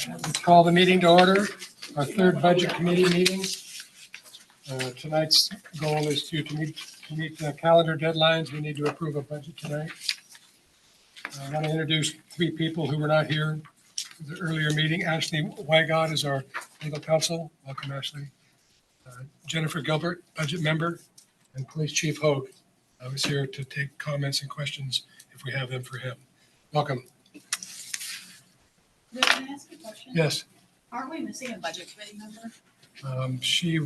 Let's call the meeting to order, our third budget committee meeting. Tonight's goal is to meet the calendar deadlines. We need to approve a budget tonight. I want to introduce three people who were not here for the earlier meeting. Ashley Wygod is our legal counsel. Welcome, Ashley. Jennifer Gilbert, budget member, and Police Chief Hogue is here to take comments and questions if we have them for him. Welcome. Can I ask a question? Yes. Aren't we missing a budget committee member? She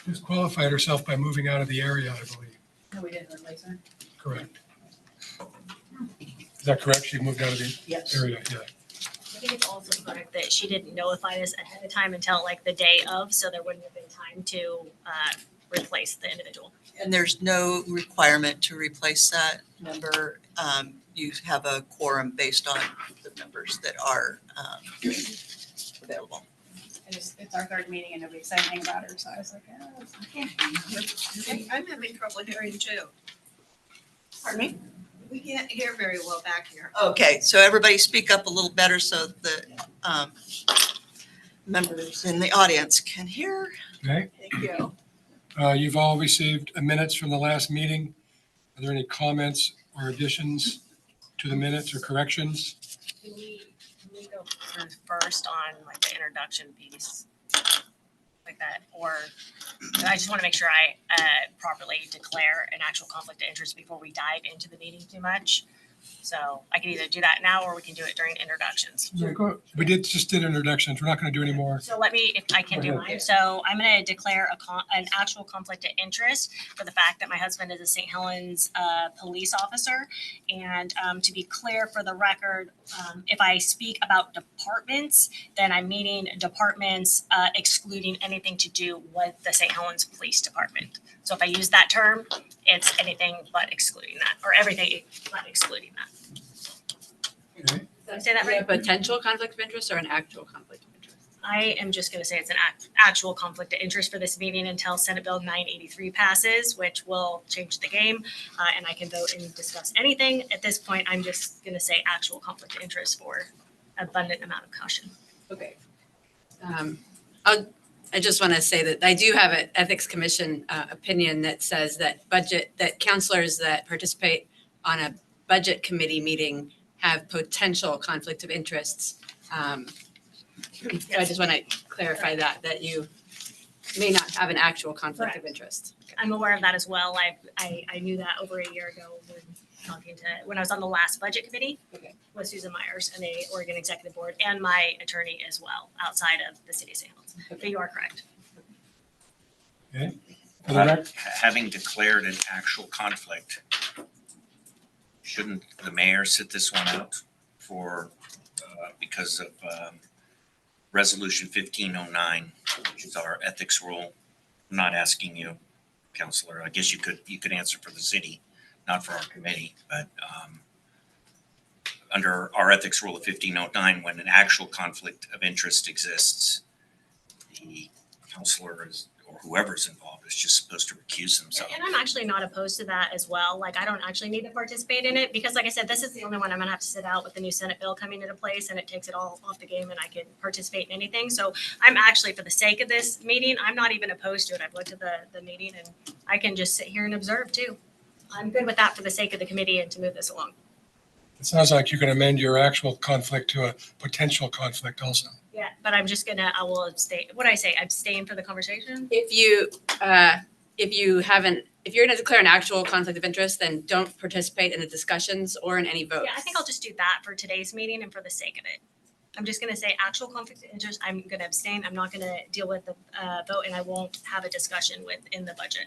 disqualified herself by moving out of the area, I believe. No, we didn't replace her. Correct. Is that correct? She moved out of the Yes. area, yeah. I think it's also correct that she didn't notify us ahead of time until like the day of, so there wouldn't have been time to replace the individual. And there's no requirement to replace that member. You have a quorum based on the members that are available. It's our third meeting and nobody said anything about her, so I was like, oh, I can't. I'm having trouble hearing too. Pardon me? We can't hear very well back here. Okay, so everybody speak up a little better so the members in the audience can hear. Okay. Thank you. You've all received minutes from the last meeting. Are there any comments or additions to the minutes or corrections? Can we go through first on like the introduction piece? Like that, or I just want to make sure I properly declare an actual conflict of interest before we dive into the meeting too much. So I can either do that now or we can do it during introductions. We just did introductions. We're not going to do any more. So let me, if I can do Go ahead. mine. So I'm going to declare an actual conflict of interest for the fact that my husband is a St. Helens police officer. And to be clear for the record, if I speak about departments, then I'm meaning departments excluding anything to do with the St. Helens Police Department. So if I use that term, it's anything but excluding that, or everything but excluding that. Okay. Did I say that right? A potential conflict of interest or an actual conflict of interest? I am just going to say it's an actual conflict of interest for this meeting until Senate Bill 983 passes, which will change the game, and I can vote and discuss anything. At this point, I'm just going to say actual conflict of interest for abundant amount of caution. Okay. I just want to say that I do have an Ethics Commission opinion that says that counselors that participate on a budget committee meeting have potential conflict of interests. So I just want to clarify that you may not have an actual conflict of interest. I'm aware of that as well. I knew that over a year ago when I was on the last budget committee with Susan Myers and the Oregon Executive Board and my attorney as well outside of the city of St. Helens. But you are correct. Okay. For the rec- Having declared an actual conflict, shouldn't the mayor sit this one out for, because of Resolution 1509, which is our ethics rule? I'm not asking you, Counselor. I guess you could answer for the city, not for our committee, but under our ethics rule of 1509, when an actual conflict of interest exists, the counselor or whoever's involved is just supposed to recuse themselves. And I'm actually not opposed to that as well. Like, I don't actually need to participate in it because, like I said, this is the only one I'm gonna have to sit out with the new Senate bill coming into place, and it takes it all off the game and I can participate in anything. So I'm actually, for the sake of this meeting, I'm not even opposed to it. I've looked at the meeting and I can just sit here and observe too. I'm good with that for the sake of the committee and to move this along. It sounds like you can amend your actual conflict to a potential conflict also. Yeah, but I will abstain. What did I say? Abstain for the conversation? If you're going to declare an actual conflict of interest, then don't participate in the discussions or in any votes. Yeah, I think I'll just do that for today's meeting and for the sake of it. I'm just going to say actual conflict of interest. I'm going to abstain. I'm not going to deal with the vote, and I won't have a discussion in the budget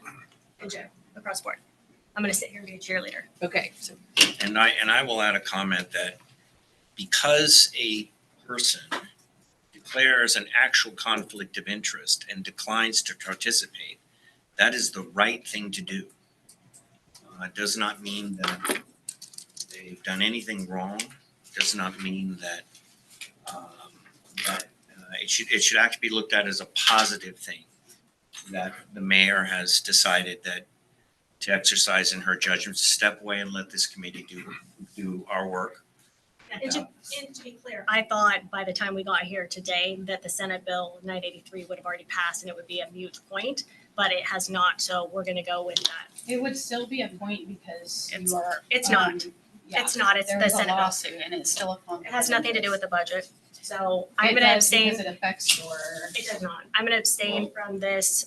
across the board. I'm going to sit here and be a cheerleader. Okay. So And I will add a comment that because a person declares an actual conflict of interest and declines to participate, that is the right thing to do. It does not mean that they've done anything wrong. Does not mean that it should actually be looked at as a positive thing that the mayor has decided that to exercise in her judgment, step away and let this committee do our work. And to be clear, I thought by the time we got here today that the Senate Bill 983 would have already passed and it would be a moot point, but it has not, so we're gonna go with that. It would still be a point because It's- you are. it's not. Yeah, It's not, it's there the was a Senate Bill. lawsuit and it's still a conflict. It has nothing to do with the budget, so I'm It gonna does abstain. because it affects your. It does not. I'm gonna abstain from this,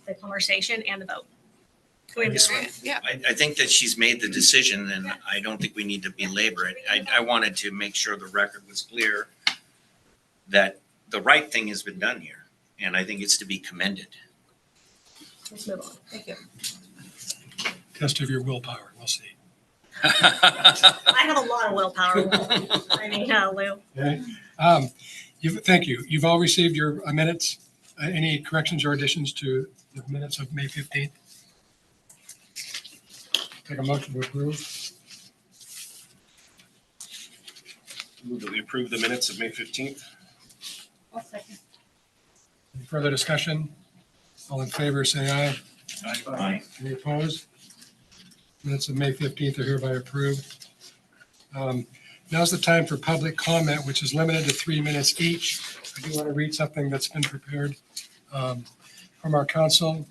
the conversation and the vote. Can we move on? Yeah. I think that she's made the decision and I don't think we need to belabor it. I wanted to make sure the record was clear that the right thing has been done here, and I think it's to be commended. Let's move on. Thank you. Test of your willpower, we'll see. I have a lot of willpower. I mean, Lou. Okay. Thank you. You've all received your minutes. Any corrections or additions to the minutes of May 15th? Take a motion to approve. Move that we approve the minutes of May 15th. I'll second. Any further discussion? All in favor, say aye. Aye. Any opposed? Minutes of May 15th are hereby approved. Now's the time for public comment, which is limited to 3 minutes each. I do want to read something that's been prepared from our council.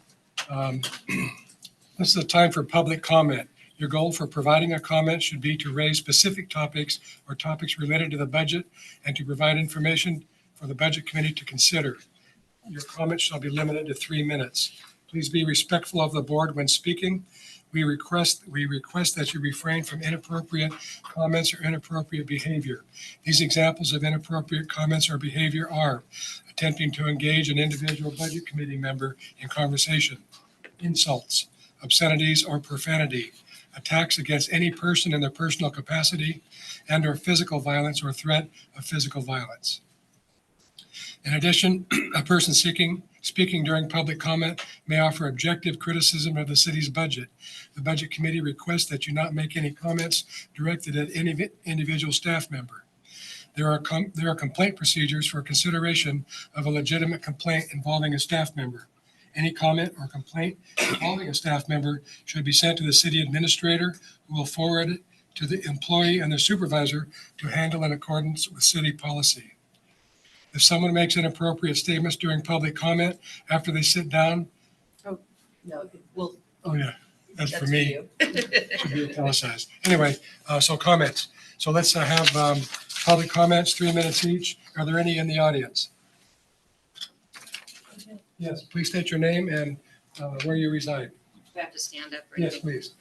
This is the time for public comment. Your goal for providing a comment should be to raise specific topics or topics related to the budget and to provide information for the budget committee to consider. Your comment shall be limited to 3 minutes. Please be respectful of the board when speaking. We request that you refrain from inappropriate comments or inappropriate behavior. These examples of inappropriate comments or behavior are attempting to engage an individual budget committee member in conversation, insults, obscenities or profanity, attacks against any person in their personal capacity, and or physical violence or threat of physical violence. In addition, a person speaking during public comment may offer objective criticism of the city's budget. The Budget Committee requests that you not make any comments directed at any individual staff member. There are complaint procedures for consideration of a legitimate complaint involving a staff member. Any comment or complaint involving a staff member should be sent to the city administrator, who will forward it to the employee and the supervisor to handle in accordance with city policy. If someone makes inappropriate statements during public comment after they sit down, No, well, oh yeah, that's for that's for me. you. Should be italicized. Anyway, so comments. So let's have public comments, 3 minutes each. Are there any in the audience? Yes, please state your name and where you reside. We have to stand up, right? Yes, please.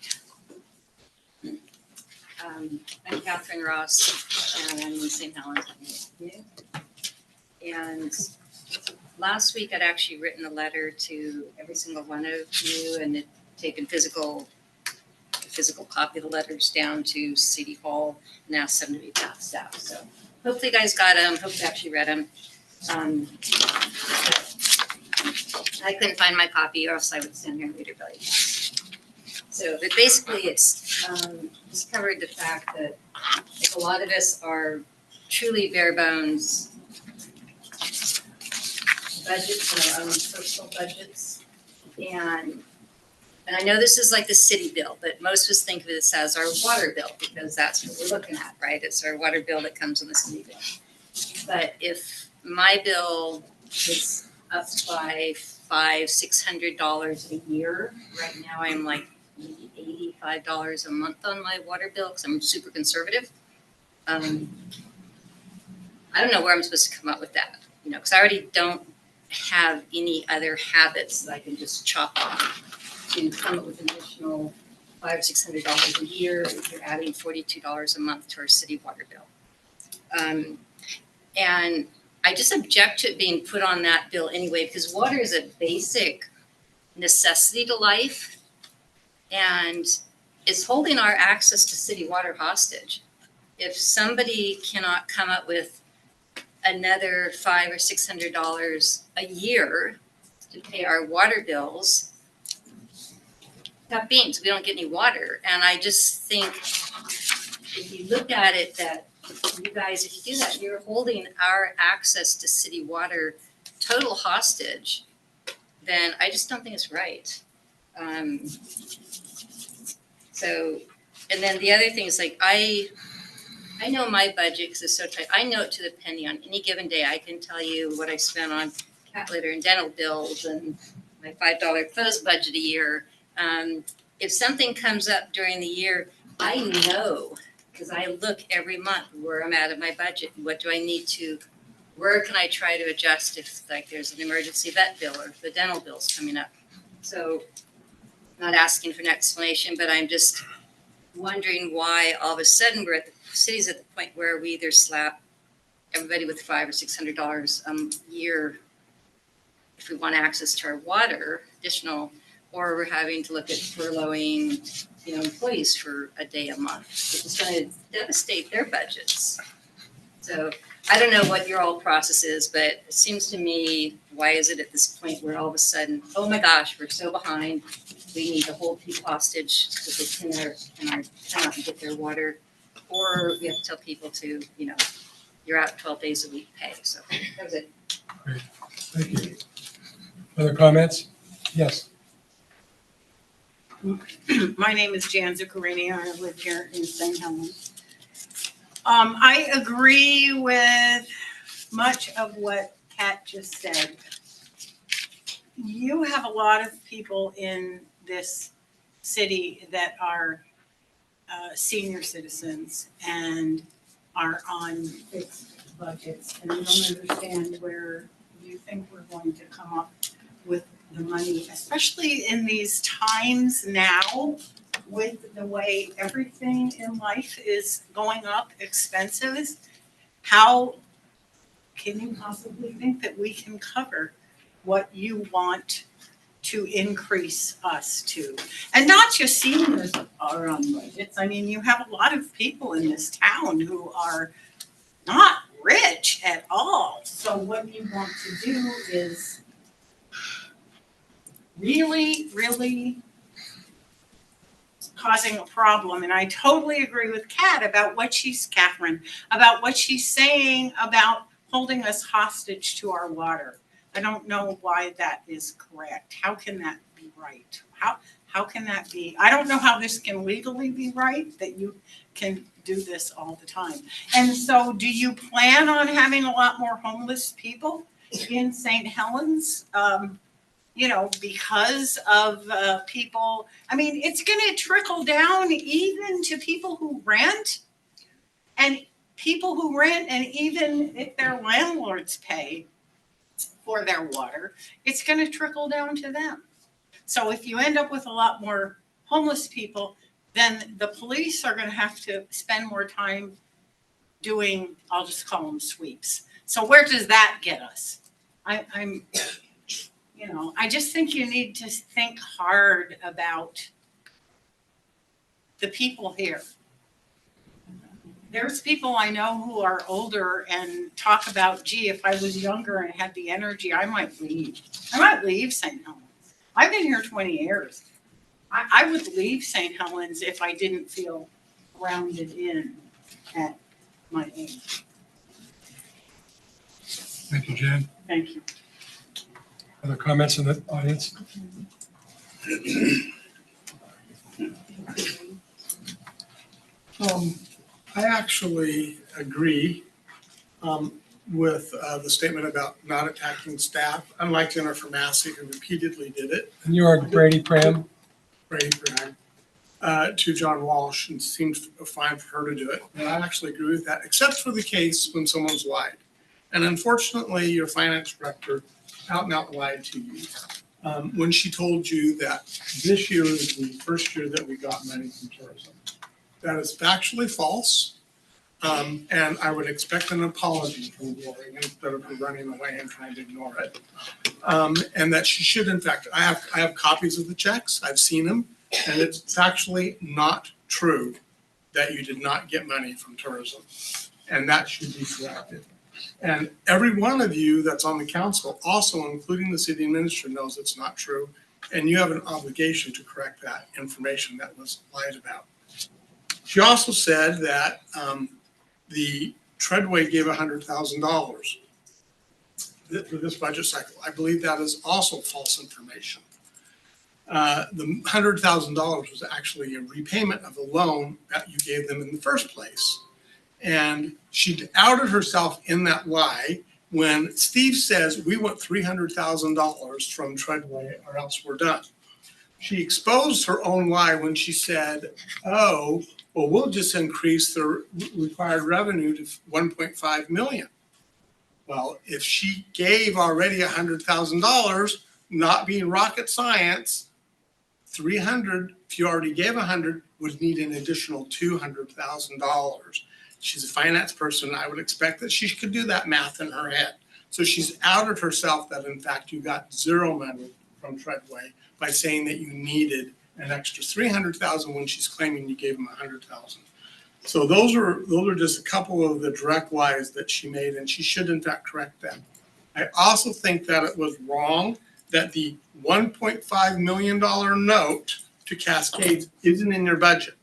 I'm Catherine Ross, and I'm in St. Helens. And last week, I'd actually written a letter to every single one of you and had taken physical copy of the letters down to City Hall and asked them to be passed out. So hopefully you guys got them, hopefully you actually read them. I couldn't find my copy or else I would stand here and read it really fast. So, but basically it's covered the fact that like, a lot of us are truly bare bones budgets and our own personal budgets. And I know this is like the city bill, but most of us think of this as our water bill because that's what we're looking at, right? It's our water bill that comes on the city bill. But if my bill is up by $500-600 a year, right now I'm like maybe $85 a month on my water bill because I'm super conservative. I don't know where I'm supposed to come up with that, because I already don't have any other habits that I can just chop off to come up with an additional $500-600 a year if you're adding $42 a month to our city water bill. And I just object to it being put on that bill anyway, because water is a basic necessity to life and it's holding our access to city water hostage. If somebody cannot come up with another $500 or $600 a year to pay our water bills, that means we don't get any water. And I just think if you look at it that You guys, if you do that, you're holding our access to city water total hostage, then I just don't think it's right. So, and then the other thing is like, I know my budget because it's so tight. I know it to the penny. On any given day, I can tell you what I spent on cat litter and dental bills and my $5 clothes budget a year. If something comes up during the year, I know because I look every month where I'm at my budget. What do I need to, where can I try to adjust if like there's an emergency vet bill or if the dental bill's coming up? So not asking for an explanation, but I'm just wondering why all of a sudden we're at the city's at the point where we either slap everybody with $500 or $600 a year if we want access to our water, additional, or we're having to look at furloughing, employees for a day a month. It's going to devastate their budgets. So I don't know what your all process is, but it seems to me, why is it at this point where all of a sudden, oh my gosh, we're so behind. We need to hold people hostage because they cannot get their water. Or we have to tell people to, you're out 12 days a week pay. So that was it. Great, thank you. Other comments? Yes. My name is Jan Zuccarini. I live here in St. Helens. I agree with much of what Kat just said. You have a lot of people in this city that are senior citizens and are on fixed budgets. And I don't understand where you think we're going to come up with the money, especially in these times now with the way everything in life is going up, expenses. How can you possibly think that we can cover what you want to increase us to? And not just seniors are on budgets. I mean, you have a lot of people in this town who are not rich at all. So what you want to do is really, really causing a problem. And I totally agree with Catherine, about what she's saying about holding us hostage to our water. I don't know why that is correct. How can that be right? How can that be? I don't know how this can legally be right, that you can do this all the time. And so do you plan on having a lot more homeless people in St. Helens? Because of people, I mean, it's going to trickle down even to people who rent and even if their landlords pay for their water, it's going to trickle down to them. So if you end up with a lot more homeless people, then the police are going to have to spend more time doing, I'll just call them sweeps. So where does that get us? I just think you need to think hard about the people here. There's people I know who are older and talk about, gee, if I was younger and had the energy, I might leave. I might leave St. Helens. I've been here 20 years. I would leave St. Helens if I didn't feel grounded in at my age. Thank you, Jan. Thank you. Other comments in the audience? I actually agree with the statement about not attacking staff, unlike Jennifer Massey, who repeatedly did it. And you are Brady Pram. Brady Pram, to John Walsh, and seems fine for her to do it. And I actually agree with that, except for the case when someone's lied. And unfortunately, your finance director out and out lied to you when she told you that this year is the first year that we got money from tourism. That is factually false. And I would expect an apology from Gloria instead of her running away and trying to ignore it. And that she should, in fact, I have copies of the checks. I've seen them, and it's actually not true that you did not get money from tourism, and that should be corrected. And every one of you that's on the council, also including the city administrator, knows it's not true, and you have an obligation to correct that information that was lied about. She also said that the Treadway gave $100,000 for this budget cycle. I believe that is also false information. The $100,000 was actually a repayment of a loan that you gave them in the first place. And she outed herself in that lie when Steve says, we want $300,000 from Treadway or else we're done. She exposed her own lie when she said, oh, well, we'll just increase the required revenue to 1.5 million. Well, if she gave already $100,000, not being rocket science, 300, if you already gave 100, would need an additional $200,000. She's a finance person. I would expect that she could do that math in her head. So she's outed herself that in fact you got zero money from Treadway by saying that you needed an extra 300,000 when she's claiming you gave them 100,000. So those are just a couple of the direct lies that she made, and she should in fact correct them. I also think that it was wrong that the $1.5 million note to Cascades isn't in your budget.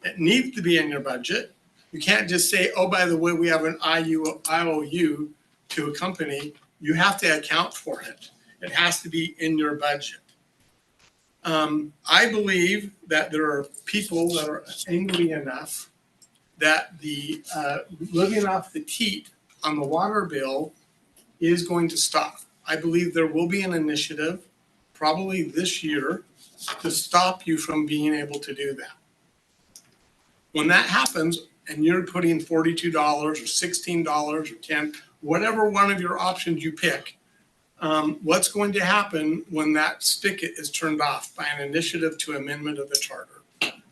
It needs to be in your budget. You can't just say, oh, by the way, we have an IOU to a company. You have to account for it. It has to be in your budget. I believe that there are people that are angry enough that the living off the teat on the water bill is going to stop. I believe there will be an initiative, probably this year, to stop you from being able to do that. When that happens, and you're putting $42 or $16 or $10, whatever one of your options you pick, what's going to happen when that spigot is turned off by an initiative to amendment of the charter?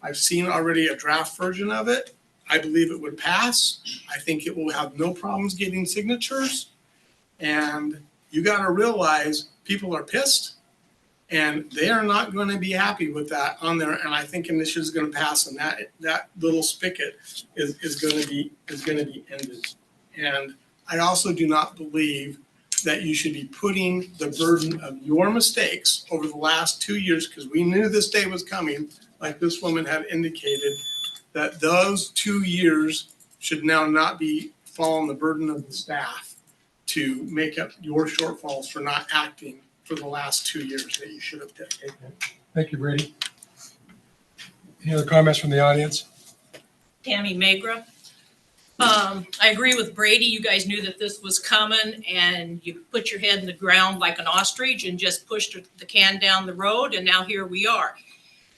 I've seen already a draft version of it. I believe it would pass. I think it will have no problems getting signatures. And you got to realize people are pissed and they are not going to be happy with that on there. And I think initiative is going to pass, and that little spigot is going to be ended. And I also do not believe that you should be putting the burden of your mistakes over the last 2 years, because we knew this day was coming, like this woman had indicated, that those 2 years should now not be fall on the burden of the staff to make up your shortfalls for not acting for the last 2 years that you should have taken. Thank you, Brady. Any other comments from the audience? Tammy Magra. I agree with Brady. You guys knew that this was coming and you put your head in the ground like an ostrich and just pushed the can down the road, and now here we are.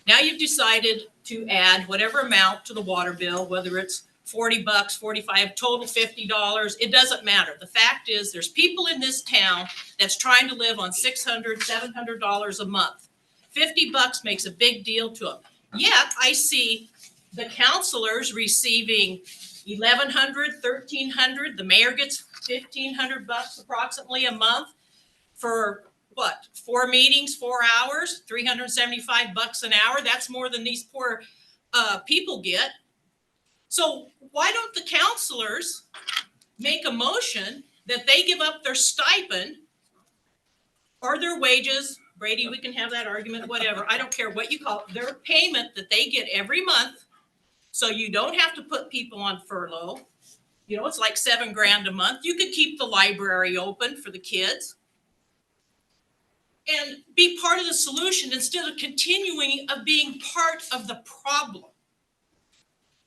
Now you've decided to add whatever amount to the water bill, whether it's $40, $45, total $50, it doesn't matter. The fact is there's people in this town that's trying to live on $600, $700 a month. $50 makes a big deal to them. Yet I see the counselors receiving $1,100, $1,300. The mayor gets $1,500 approximately a month for what? 4 meetings, 4 hours, $375 an hour. That's more than these poor people get. So why don't the counselors make a motion that they give up their stipend or their wages? Brady, we can have that argument, whatever. I don't care what you call it. Their payment that they get every month. So you don't have to put people on furlough. You know, it's like $7 grand a month. You could keep the library open for the kids and be part of the solution instead of continuing of being part of the problem.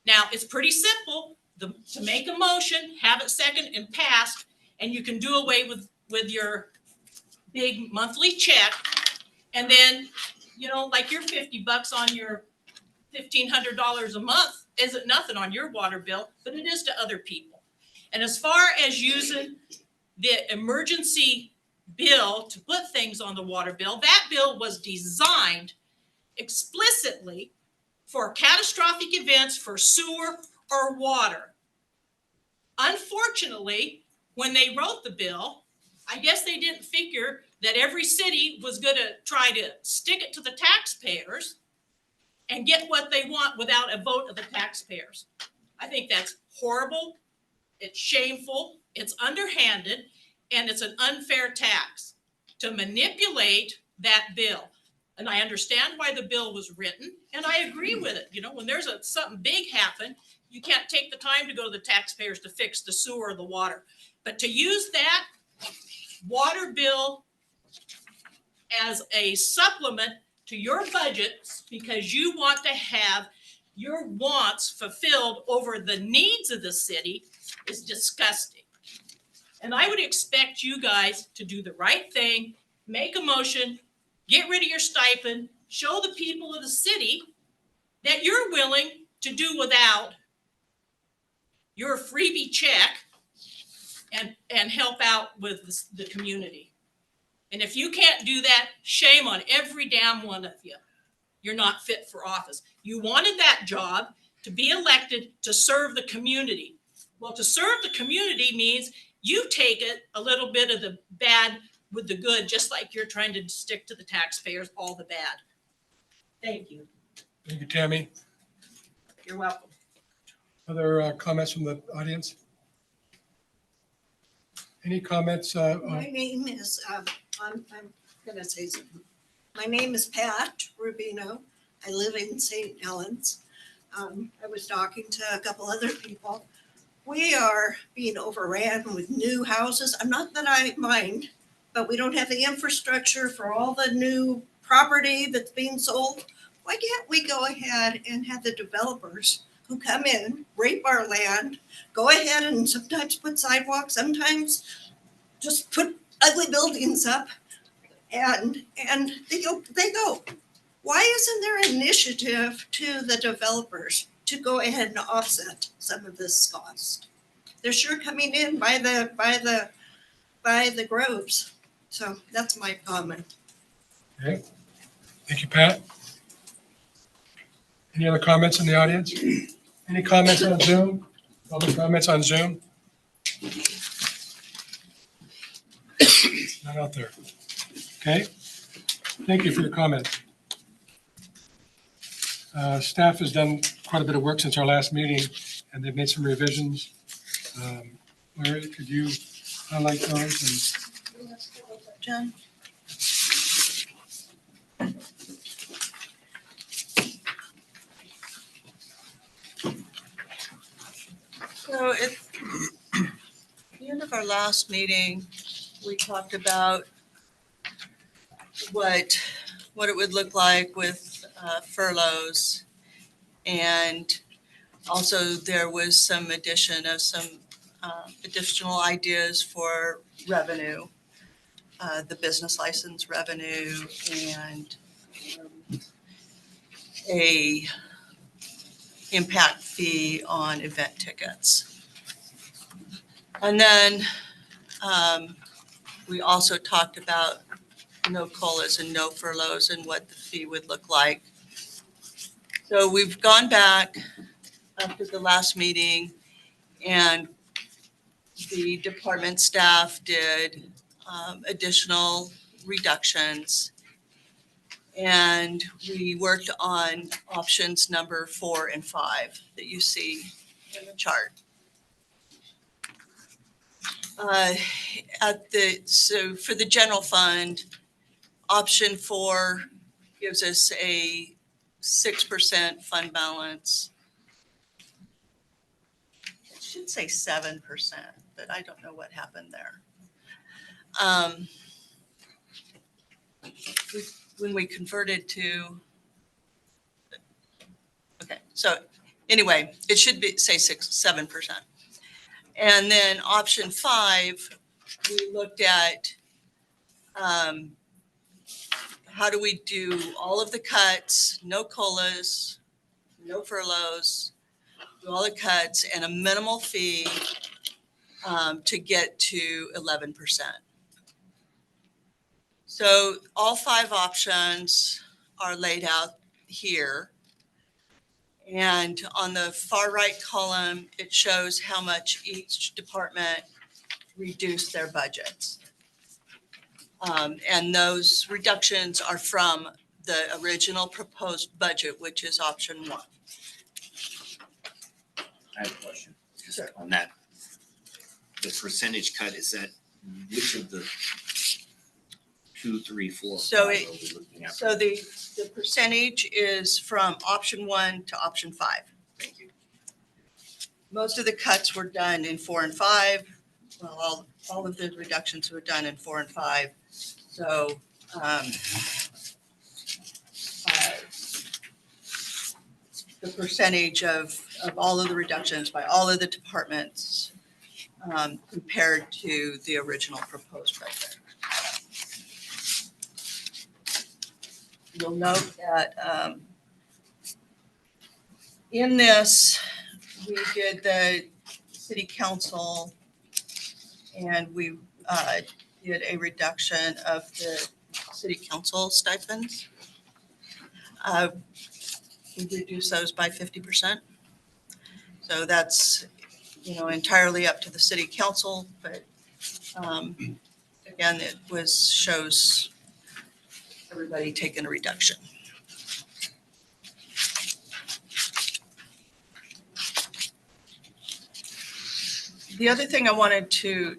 Now, it's pretty simple to make a motion, have it second and passed, and you can do away with your big monthly check. And then, you know, like your $50 on your $1,500 a month isn't nothing on your water bill, but it is to other people. And as far as using the emergency bill to put things on the water bill, that bill was designed explicitly for catastrophic events for sewer or water. Unfortunately, when they wrote the bill, I guess they didn't figure that every city was going to try to stick it to the taxpayers and get what they want without a vote of the taxpayers. I think that's horrible. It's shameful. It's underhanded, and it's an unfair tax to manipulate that bill. And I understand why the bill was written, and I agree with it. You know, when there's something big happen, you can't take the time to go to the taxpayers to fix the sewer or the water. But to use that water bill as a supplement to your budgets because you want to have your wants fulfilled over the needs of the city is disgusting. And I would expect you guys to do the right thing, make a motion, get rid of your stipend, show the people of the city that you're willing to do without your freebie check and help out with the community. And if you can't do that, shame on every damn one of you. You're not fit for office. You wanted that job to be elected to serve the community. Well, to serve the community means you take it a little bit of the bad with the good, just like you're trying to stick to the taxpayers all the bad. Thank you. Thank you, Tammy. You're welcome. Other comments from the audience? Any comments? My name is, I'm gonna say something. My name is Pat Rubino. I live in St. Helens. I was talking to a couple other people. We are being overran with new houses. Not that I mind, but we don't have the infrastructure for all the new property that's being sold. Why can't we go ahead and have the developers who come in, rape our land, go ahead and sometimes put sidewalks, sometimes just put ugly buildings up, and they go. Why isn't there an initiative to the developers to go ahead and offset some of this cost? They're sure coming in by the groves. So that's my comment. Okay. Thank you, Pat. Any other comments in the audience? Any comments on Zoom? Public comments on Zoom? Not out there. Okay. Thank you for your comment. Staff has done quite a bit of work since our last meeting, and they've made some revisions. Larry, could you highlight those? Jen? So at the end of our last meeting, we talked about what it would look like with furloughs. And also there was some addition of some additional ideas for revenue, the business license revenue and a impact fee on event tickets. And then we also talked about no COLAs and no furloughs and what the fee would look like. So we've gone back after the last meeting and the department staff did additional reductions. And we worked on options number 4 and 5 that you see in the chart. So for the general fund, option 4 gives us a 6% fund balance. It should say 7%, but I don't know what happened there. When we converted to, okay, so anyway, it should be say 7%. And then option 5, we looked at how do we do all of the cuts, no COLAs, no furloughs, do all the cuts and a minimal fee to get to 11%. So all 5 options are laid out here. And on the far right column, it shows how much each department reduced their budgets. And those reductions are from the original proposed budget, which is option 1. I have a question. Just Sure. on that. The percentage cut, is that which of the 2, 3, 4, So 5 it- are we looking at? So the percentage is from option 1 to option 5. Thank you. Most of the cuts were done in 4 and 5. Well, all of the reductions were done in 4 and 5. So, the percentage of all of the reductions by all of the departments compared to the original proposed budget. You'll note that in this, we did the city council and we did a reduction of the city council stipends. We reduced those by 50%. So that's, entirely up to the city council, but again, it shows everybody taking a reduction. The other thing I wanted to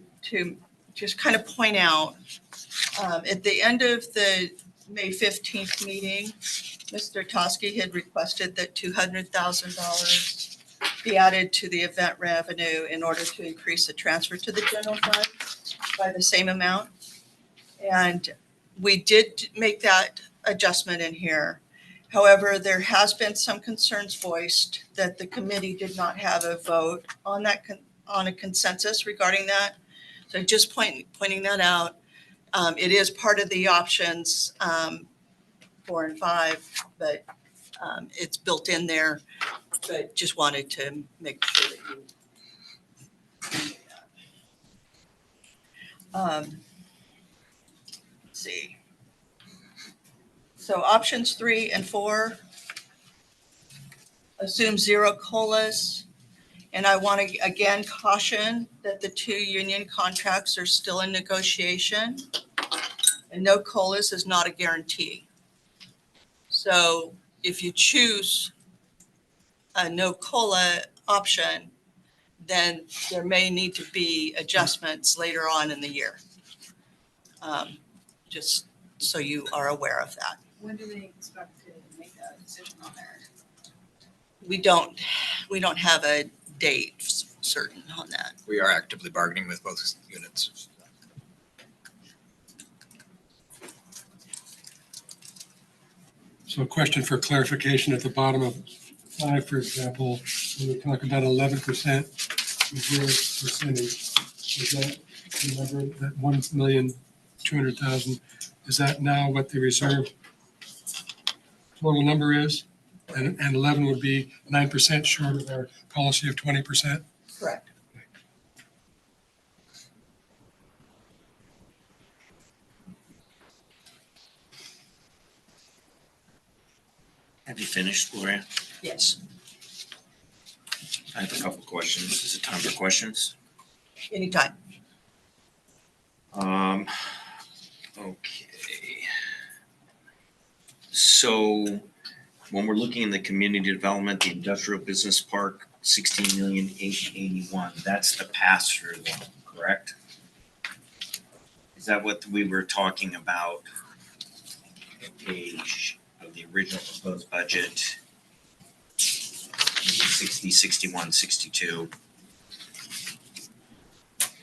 just kind of point out, at the end of the May 15th meeting, Mr. Toski had requested that $200,000 be added to the event revenue in order to increase the transfer to the general fund by the same amount. And we did make that adjustment in here. However, there has been some concerns voiced that the committee did not have a vote on that, on a consensus regarding that. So just pointing that out. It is part of the options 4 and 5, but it's built in there. But just wanted to make sure that you. Let's see. So options 3 and 4 assume 0 COLAs. And I want to again caution that the 2 union contracts are still in negotiation. And no COLAs is not a guarantee. So if you choose a no COLA option, then there may need to be adjustments later on in the year. Just so you are aware of that. When do they expect to make a decision on there? We don't have a date certain on that. We are actively bargaining with both units. So a question for clarification at the bottom of 5, for example, when we talk about 11% reserve percentage, is that the number, that 1,200,000, is that now what the reserve total number is? And 11 would be 9% short of our policy of 20%? Correct. Have you finished, Gloria? Yes. I have a couple questions. Is it time for questions? Anytime. Okay. So when we're looking in the community development, the industrial business park, 16,881,000, that's the pass-through one, correct? Is that what we were talking about? Page of the original proposed budget, 60, 61, 62.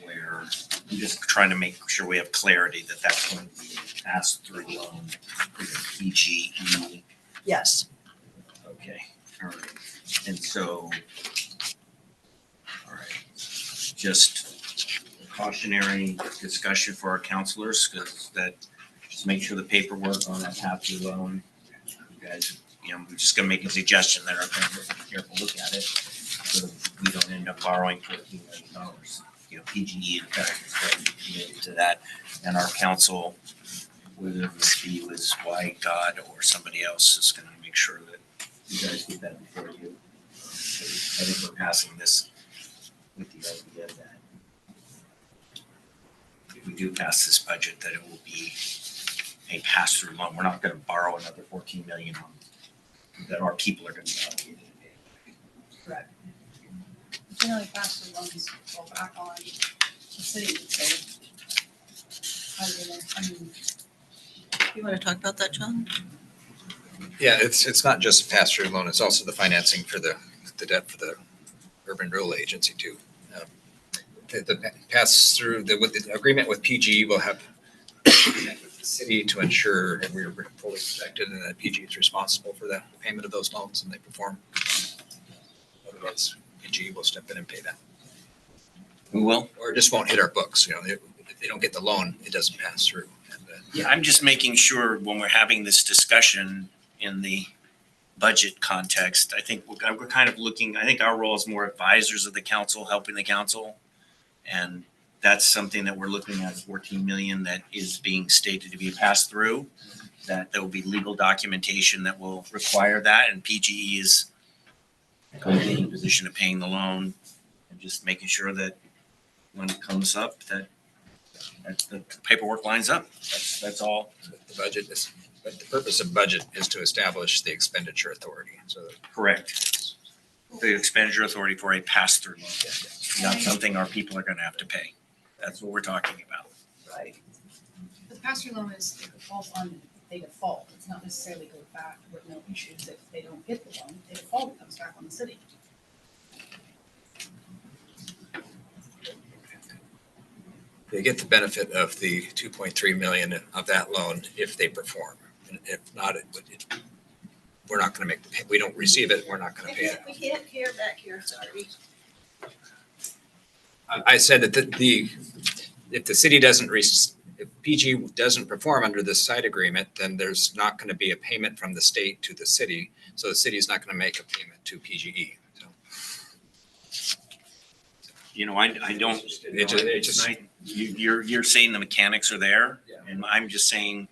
Where I'm just trying to make sure we have clarity that that's going to be passed through loan for the PGE. Yes. Okay, all right. And so, all right, just a cautionary discussion for our counselors, because that, just make sure the paperwork on that pass-through loan, you guys, we're just gonna make a suggestion that our parents will careful look at it, so we don't end up borrowing $14 million. PGE in fact is very committed to that, and our council, whether this be was White God or somebody else, is gonna make sure that you guys get that before you. I think we're passing this with the idea that if we do pass this budget, that it will be a pass-through loan. We're not gonna borrow another 14 million on that our people are gonna be obligated to pay. Correct. Generally pass the loans go back on the city, so. I mean, You want to talk about that, John? Yeah, it's not just a pass-through loan, it's also the financing for the debt for the urban renewal agency too. The pass-through, with the agreement with PG, will have the city to ensure that we're fully protected and that PG is responsible for the payment of those loans and they perform. Otherwise, PG will step in and pay that. We will. Or it just won't hit our books, if they don't get the loan, it doesn't pass through. Yeah, I'm just making sure when we're having this discussion in the budget context, I think we're kind of looking, I think our role is more advisors of the council, helping the council. And that's something that we're looking at, 14 million that is being stated to be passed through, that there will be legal documentation that will require that. And PGE is going to be in a position of paying the loan and just making sure that when it comes up, that the paperwork lines up. That's all. The budget is, but the purpose of budget is to establish the expenditure authority. So Correct. The expenditure authority for a pass-through loan, not something our people are going to have to pay. That's what we're talking about. Right. The pass-through loan is default on, they default. It's not necessarily go back with no issues if they don't get the loan. They default, it comes back on the city. they get the benefit of the 2.3 million of that loan if they perform. And if not, we're not going to make, we don't receive it, we're not going to pay it. We can't hear back here, sorry. I said that if the city doesn't, if PG doesn't perform under this side agreement, then there's not going to be a payment from the state to the city. So the city is not going to make a payment to PGE. So. You know, I don't, you're saying the mechanics are there, and I'm just saying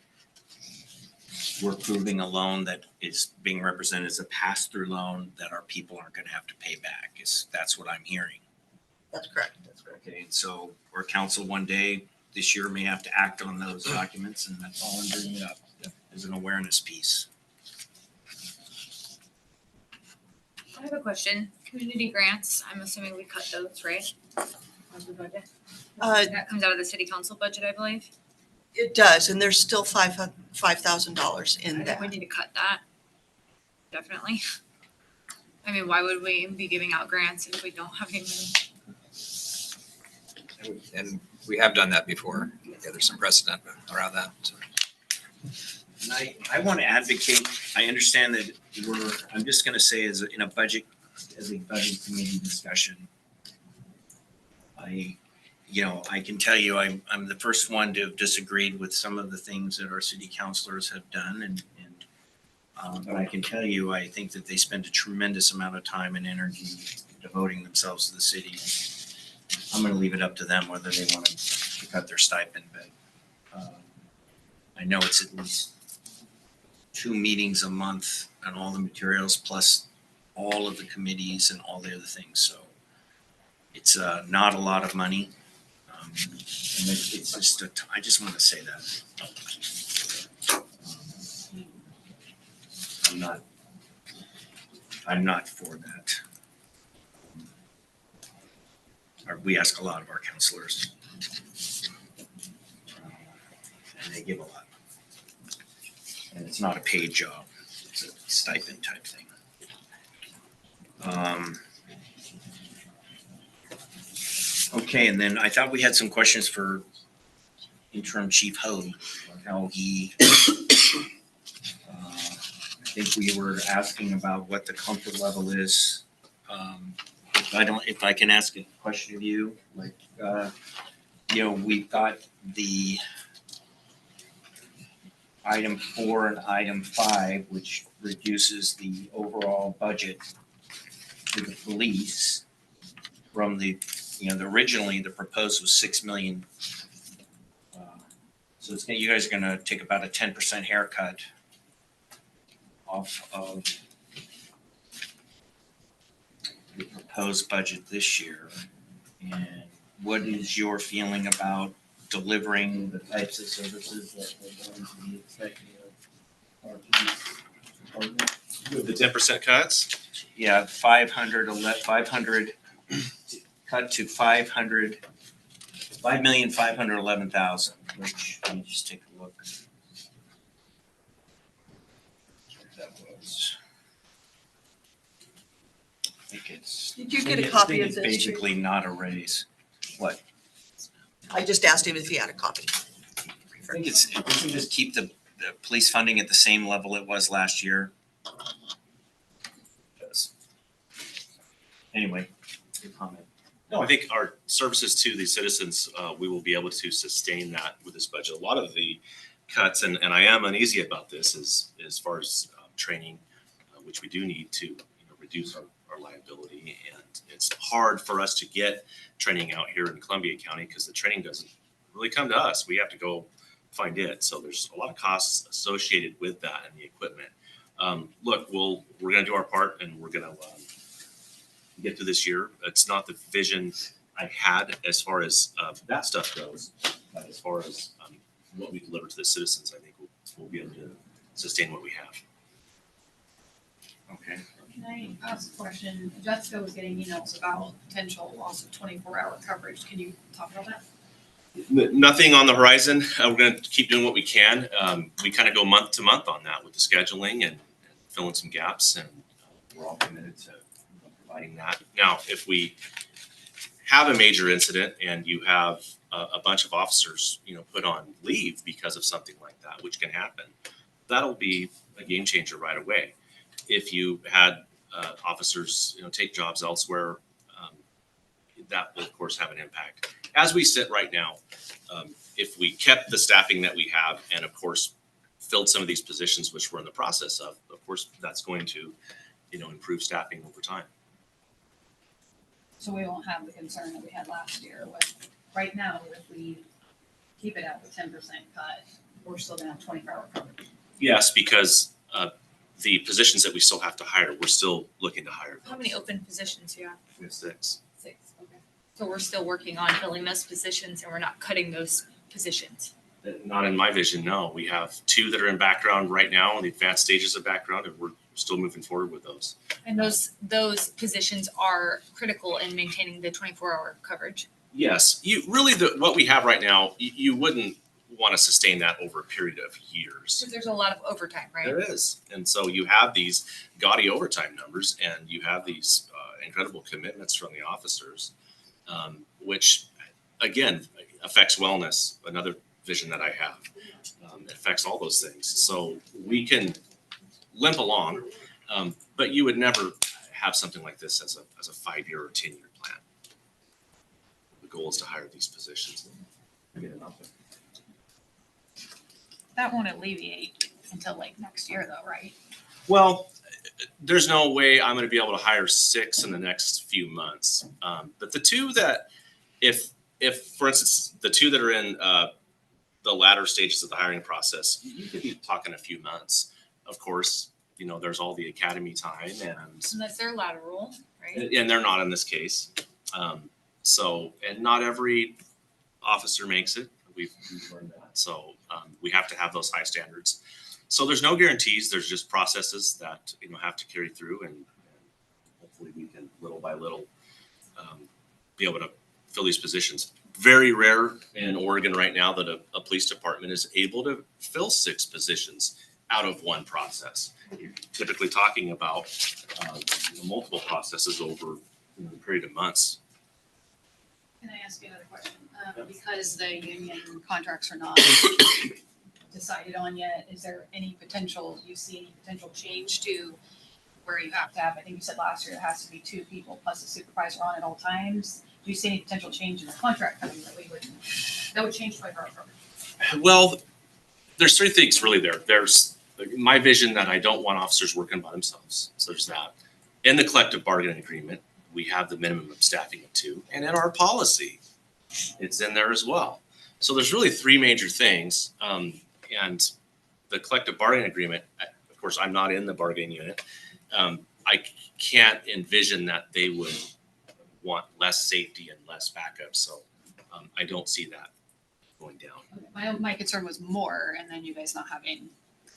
we're approving a loan that is being represented as a pass-through loan that our people aren't gonna have to pay back, that's what I'm hearing. That's correct. Okay, and so our council one day this year may have to act on those documents, and that's all I'm bringing it up as an awareness piece. I have a question. Community grants, I'm assuming we cut those, right? Of the budget? That comes out of the city council budget, I believe. It does, and there's still $5,000 I in think that. we need to cut that. Definitely. I mean, why would we be giving out grants if we don't have any money? And we have done that before. Yeah, there's some precedent around that. So. And I want to advocate, I understand that I'm just going to say as a budget committee discussion, I can tell you, I'm the first one to have disagreed with some of the things that our city councilors have done, but I can tell you, I think that they spend a tremendous amount of time and energy devoting themselves to the city. I'm going to leave it up to them whether they want to cut their stipend, but I know it's at least 2 meetings a month on all the materials, plus all of the committees and all the other things. So it's not a lot of money. And it's just, I just want to say that. I'm not for that. We ask a lot of our counselors. And they give a lot. And it's not a paid job, it's a stipend type thing. Okay, and then I thought we had some questions for interim Chief Hogue, on how he, I think we were asking about what the comfort level is. If I can ask a question of you, like, we've got the item 4 and item 5, which reduces the overall budget for the police from originally the proposed was 6 million. So you guys are gonna take about a 10% haircut off of the proposed budget this year. And what is your feeling about delivering the types of services that they're going to be expecting of our police department? With the 10% cuts? Yeah, 500 cut to 5,511,000, which let me just take a look. think it's. Did you I get think a it- copy I of think this? it's basically not a raise. What? I just asked him if he had a copy. I think it's, if we can just keep the police funding at the same level it was last year. Because- Anyway, good comment. No, I think our services to the citizens, we will be able to sustain that with this budget. A lot of the cuts, and I am uneasy about this, is as far as training, which we do need to reduce our liability. And it's hard for us to get training out here in Columbia County because the training doesn't really come to us. We have to go find it. So there's a lot of costs associated with that and the equipment. Look, we're going to do our part, and we're going to get through this year. It's not the vision I had as far as that stuff goes, but as far as what we deliver to the citizens, I think we'll be able to sustain what we have. Okay. Can I ask a question? Jessica was getting emails about potential loss of 24-hour coverage. Can you talk about that? Nothing on the horizon. We're going to keep doing what we can. We kind of go month to month on that with the scheduling and filling some gaps, and we're all committed to providing that. Now, if we have a major incident and you have a bunch of officers, put on leave because of something like that, which can happen, that'll be a game changer right away. If you had officers, take jobs elsewhere, that will of course have an impact. As we sit right now, if we kept the staffing that we have and of course filled some of these positions, which we're in the process of course, that's going to, improve staffing over time. So we won't have the concern that we had last year with, right now, if we keep it at the 10% cut, we're still gonna have 24-hour coverage. Yes, because the positions that we still have to hire, we're still looking to hire. How many open positions do you have? We have 6. 6, okay. So we're still working on filling those positions and we're not cutting those positions. Not in my vision, no. We have 2 that are in background right now, in the advanced stages of background, and we're still moving forward with those. And those positions are critical in maintaining the 24-hour coverage. Yes, you really, what we have right now, you wouldn't want to sustain that over a period of years. Because there's a lot of overtime, right? There is. And so you have these gaudy overtime numbers, and you have these incredible commitments from the officers, which again affects wellness, another vision that I have. It affects all those things. So we can limp along, but you would never have something like this as a 5-year or 10-year plan. The goal is to hire these positions. That won't alleviate until like next year though, right? Well, there's no way I'm going to be able to hire 6 in the next few months. But the 2 that, if for instance, the 2 that are in the latter stages of the hiring process, you could be talking a few months. Of course, there's all the academy time, and Unless they're lateral, right? they're not in this case. And not every officer makes it. We've learned that. So we have to have those high standards. So there's no guarantees. There's just processes that have to carry through, and hopefully we can little by little be able to fill these positions. Very rare in Oregon right now that a police department is able to fill 6 positions out of one process. You're typically talking about multiple processes over a period of months. Can I ask you another question? Because the union contracts are not decided on yet, is there any potential, you see any potential change to where you have to have, I think you said last year, it has to be 2 people plus a supervisor on at all times? Do you see any potential change in the contract coming that would change 24-hour coverage? Well, there's 3 things really there. There's my vision that I don't want officers working by themselves. So there's that. In the collective bargaining agreement, we have the minimum of staffing of 2. And in our policy, it's in there as well. So there's really 3 major things. And the collective bargaining agreement, of course, I'm not in the bargaining unit. I can't envision that they would want less safety and less backup. So I don't see that going down. My concern was more, and then you guys not having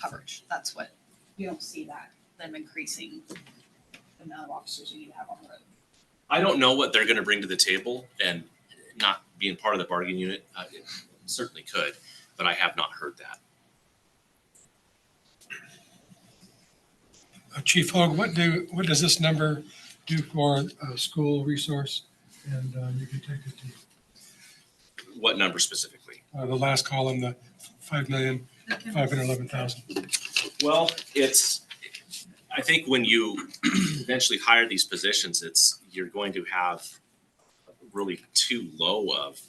coverage. That's what, you don't see that, them increasing the amount of officers you need to have on the road. I don't know what they're going to bring to the table, and not being part of the bargaining unit, it certainly could, but I have not heard that. Chief Hogue, what does this number due for a school resource, and you can take it to What number specifically? the last column, the 5,511,000. Well, I think when you eventually hire these positions, you're going to have really too low of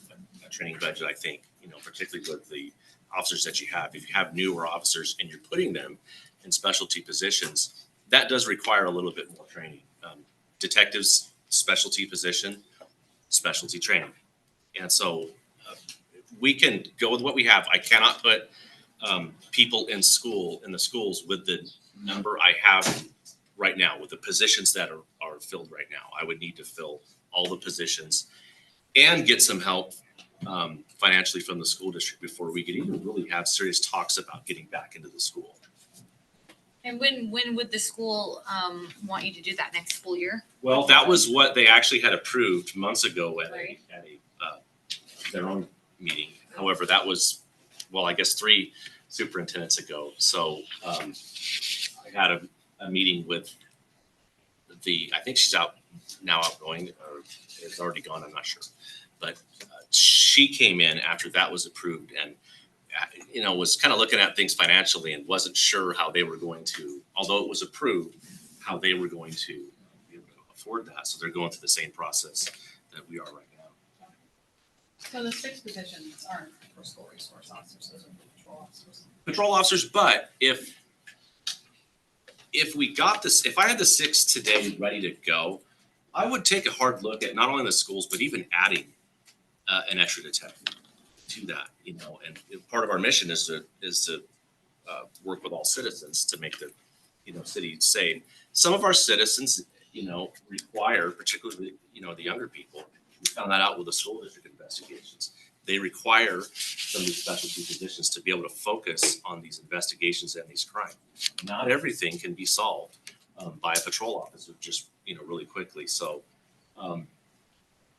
a training budget, I think, particularly with the officers that you have. If you have newer officers and you're putting them in specialty positions, that does require a little bit more training. Detectives, specialty position, specialty training. And so we can go with what we have. I cannot put people in the schools with the number I have right now, with the positions that are filled right now. I would need to fill all the positions and get some help financially from the school district before we could even really have serious talks about getting back into the school. And when would the school want you to do that, next school year? Well, that was what they actually had approved months ago at Right. their own meeting. However, that was, I guess 3 superintendents ago. So I had a meeting with I think she's outgoing, or is already gone, I'm not sure. But she came in after that was approved and was kind of looking at things financially and wasn't sure how they were going to, although it was approved, how they were going to be able to afford that. So they're going through the same process that we are right now. So the 6 positions aren't for school resource officers, those are for patrol officers. Patrol officers, but if we got this, if I had the 6 today ready to go, I would take a hard look at not only the schools, but even adding an extra detective to that, and part of our mission is to work with all citizens to make the, city safe. Some of our citizens, require, particularly, the younger people, we found that out with the school district investigations. They require some of these specialty positions to be able to focus on these investigations and these crimes. Not everything can be solved by a patrol officer just, really quickly. So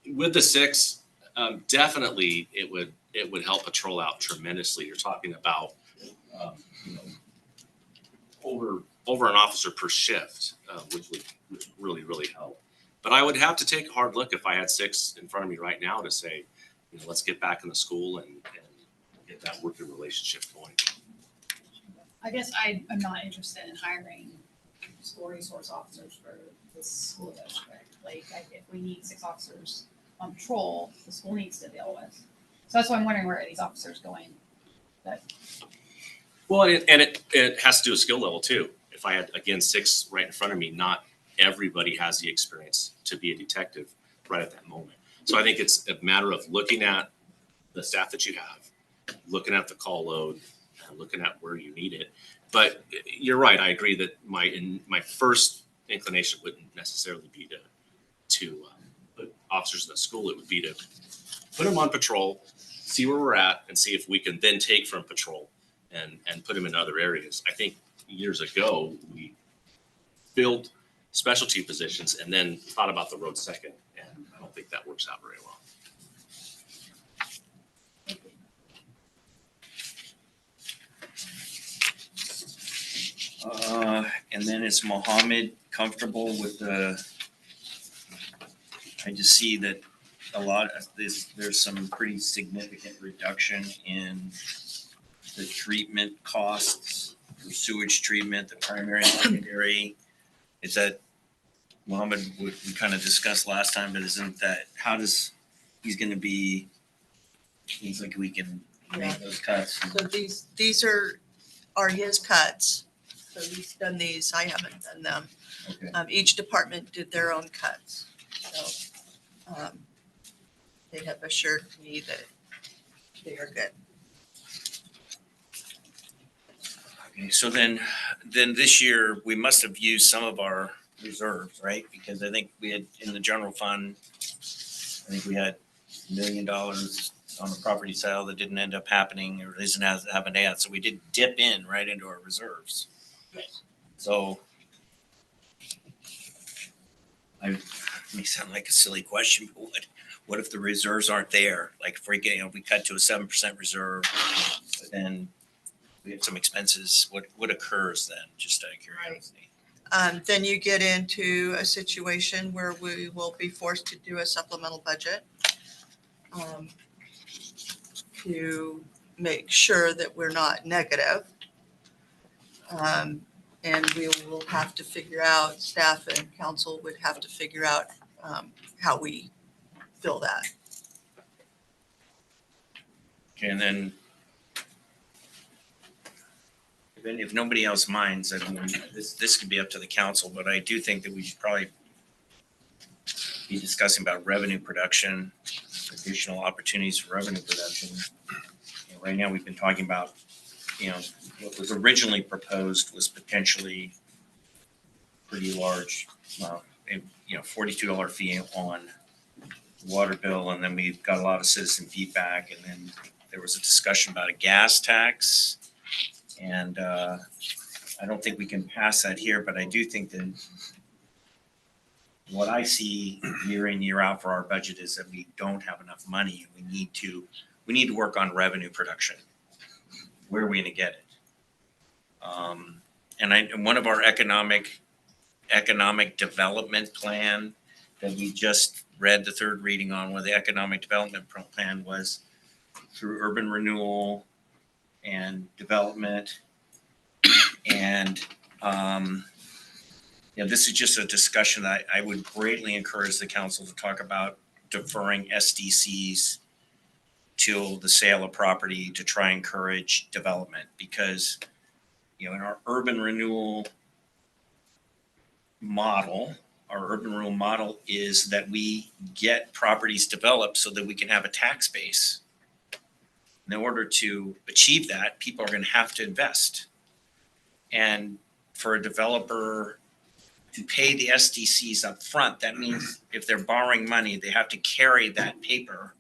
with the 6, definitely it would help patrol out tremendously. You're talking about over an officer per shift, which would really, really help. But I would have to take a hard look if I had 6 in front of me right now to say, let's get back in the school and get that working relationship going. I guess I'm not interested in hiring school resource officers for this school district. If we need 6 officers on patrol, the school needs to deal with. So that's why I'm wondering, where are these officers going? Well, it has to do with skill level too. If I had, again, 6 right in front of me, not everybody has the experience to be a detective right at that moment. So I think it's a matter of looking at the staff that you have, looking at the call load, and looking at where you need it. But you're right. I agree that my first inclination wouldn't necessarily be to put officers in the school. It would be to put them on patrol, see where we're at, and see if we can then take from patrol and put them in other areas. I think years ago we filled specialty positions and then thought about the road second, and I don't think that works out very well. And then is Mohammed comfortable with I just see that a lot of there's some pretty significant reduction in the treatment costs for sewage treatment, the primary and secondary. Is that, Mohammed, we kind of discussed last time, but isn't that, he's gonna be, seems like we can make those cuts. So these are his cuts. So he's done these, I haven't done them. Okay. Each department did their own cuts. So they have assured me that they are good. Okay, so then this year, we must have used some of our reserves, right? Because I think we had, in the general fund, I think we had $1 million on the property sale that didn't end up happening, or isn't happening yet. So we did dip in right into our reserves. Yes. So it may sound like a silly question, but what if the reserves aren't there? Like if we cut to a 7% reserve, but then we have some expenses, what occurs then, just out of curiosity? Then you get into a situation where we will be forced to do a supplemental budget to make sure that we're not negative. And we will have to figure out, staff and council would have to figure out how we fill that. Okay, and then if nobody else minds, I mean, this could be up to the council, but I do think that we should probably be discussing about revenue production, additional opportunities for revenue production. Right now, we've been talking about, what was originally proposed was potentially pretty large, $42 fee on water bill, and then we've got a lot of citizen feedback, and then there was a discussion about a gas tax. And I don't think we can pass that here, but I do think that what I see year in, year out for our budget is that we don't have enough money. We need to work on revenue production. Where are we gonna get it? And one of our economic development plan that we just read the third reading on, where the economic development plan was through urban renewal and development. And this is just a discussion that I would greatly encourage the council to talk about deferring SDCs till the sale of property to try and encourage development, because in our urban renewal model, is that we get properties developed so that we can have a tax base. In order to achieve that, people are going to have to invest. And for a developer to pay the SDCs up front, that means if they're borrowing money, they have to carry that paper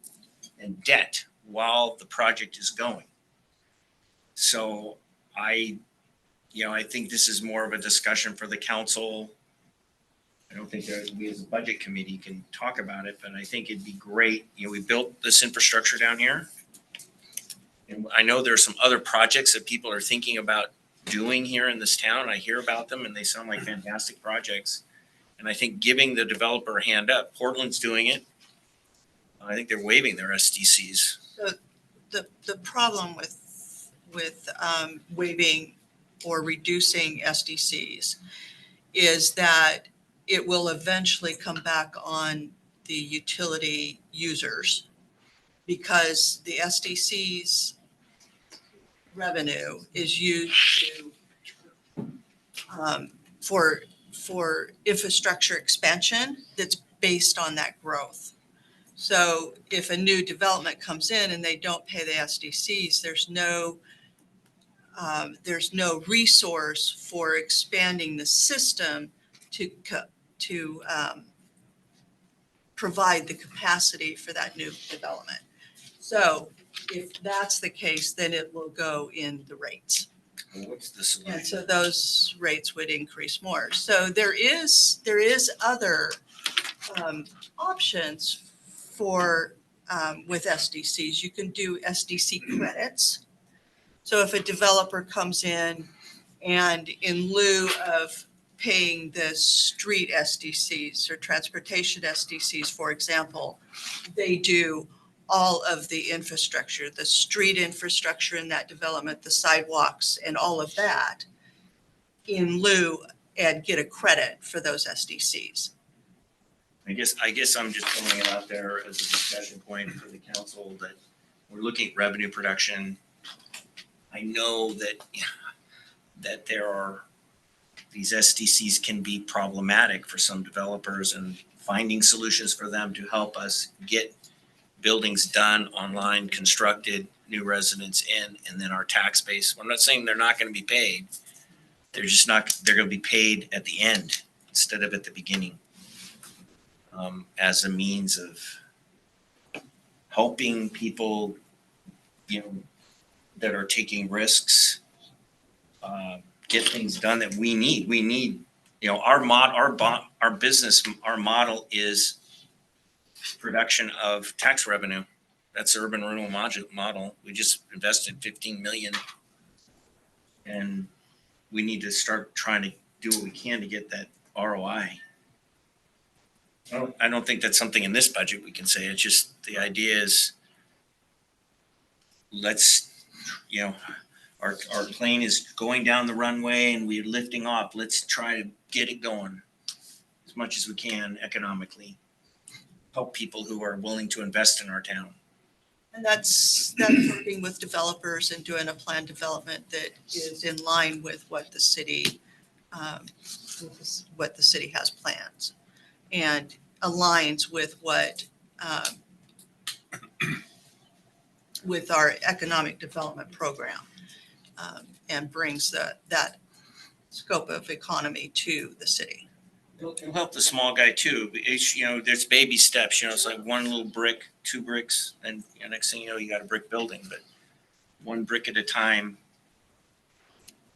and debt while the project is going. So I think this is more of a discussion for the council. I don't think that we as a budget committee can talk about it, but I think it'd be great. We built this infrastructure down here. And I know there's some other projects that people are thinking about doing here in this town. I hear about them and they sound like fantastic projects. And I think giving the developer a hand up, Portland's doing it. I think they're waiving their SDCs. So the problem with waiving or reducing SDCs is that it will eventually come back on the utility users, because the SDCs revenue is used to for infrastructure expansion that's based on that growth. So if a new development comes in and they don't pay the SDCs, there's no resource for expanding the system to provide the capacity for that new development. So if that's the case, then it will go in the rates. What's the solution? And so those rates would increase more. So there is other options for with SDCs. You can do SDC credits. So if a developer comes in and in lieu of paying the street SDCs or transportation SDCs, for example, they do all of the infrastructure, the street infrastructure in that development, the sidewalks and all of that in lieu, and get a credit for those SDCs. I guess I'm just throwing it out there as a discussion point for the council that we're looking at revenue production. I know that there are, these SDCs can be problematic for some developers, and finding solutions for them to help us get buildings done, online, constructed, new residents in, and then our tax base. I'm not saying they're not going to be paid. They're going to be paid at the end instead of at the beginning, as a means of helping people, that are taking risks, get things done that we need. We need, our model is production of tax revenue. That's the urban renewal model. We just invested $15 million, and we need to start trying to do what we can to get that ROI. I don't think that's something in this budget we can say. It's just, the idea is, let's, you know, our plane is going down the runway and we're lifting off. Let's try to get it going as much as we can economically. Help people who are willing to invest in our town. And that's working with developers and doing a plan development that is in line with what the city, has plans, and aligns with what, with our economic development program, and brings that scope of economy to the city. It'll help the small guy too. It's, you know, there's baby steps, you know, it's like one little brick, 2 bricks, and next thing you know, you got a brick building, but one brick at a time.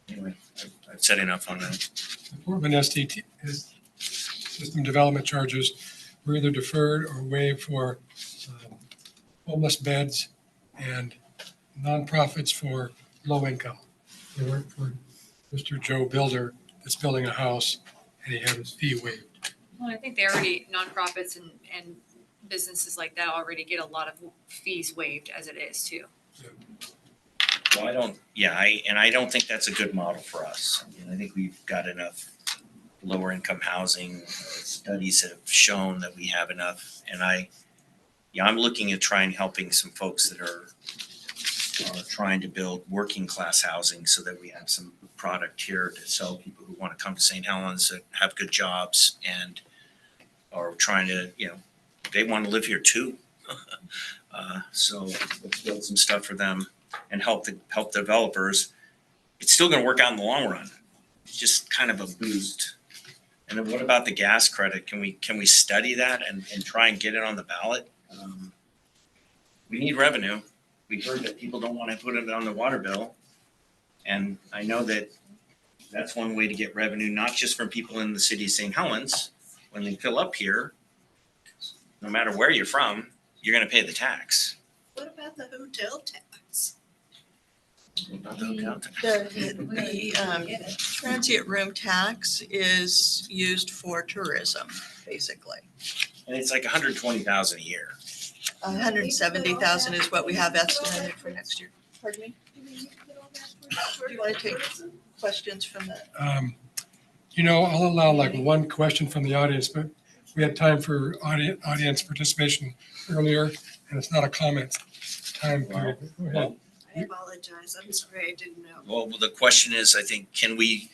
Anyway, I've said enough on that. The Portland STT is system development charges were either deferred or waived for homeless beds and nonprofits for low income. They work for Mr. Joe Builder that's building a house and he had his fee waived. Well, I think they already, nonprofits and businesses like that already get a lot of fees waived as it is too. Well, I don't think that's a good model for us. I mean, I think we've got enough lower income housing. Studies have shown that we have enough. And I'm looking at helping some folks that are trying to build working class housing so that we have some product here to sell people who want to come to St. Helens that have good jobs and are trying to, you know, they want to live here too. So let's build some stuff for them and help developers. It's still going to work out in the long run. It's just kind of a boost. And then what about the gas credit? Can we study that and try and get it on the ballot? We need revenue. We heard that people don't want to put it on the water bill. And I know that that's one way to get revenue, not just from people in the city of St. Helens. When they fill up here, no matter where you're from, you're going to pay the tax. What about the hotel tax? The transient room tax is used for tourism, basically. And it's like 120,000 a year. 170,000 is what we have estimated for next year. Pardon me? Do you want to take questions from the? You know, I'll allow like one question from the audience, but we had time for audience participation earlier, and it's not a comment time period. Go ahead. I apologize. I'm sorry, I didn't know. Well, the question is, I think, can we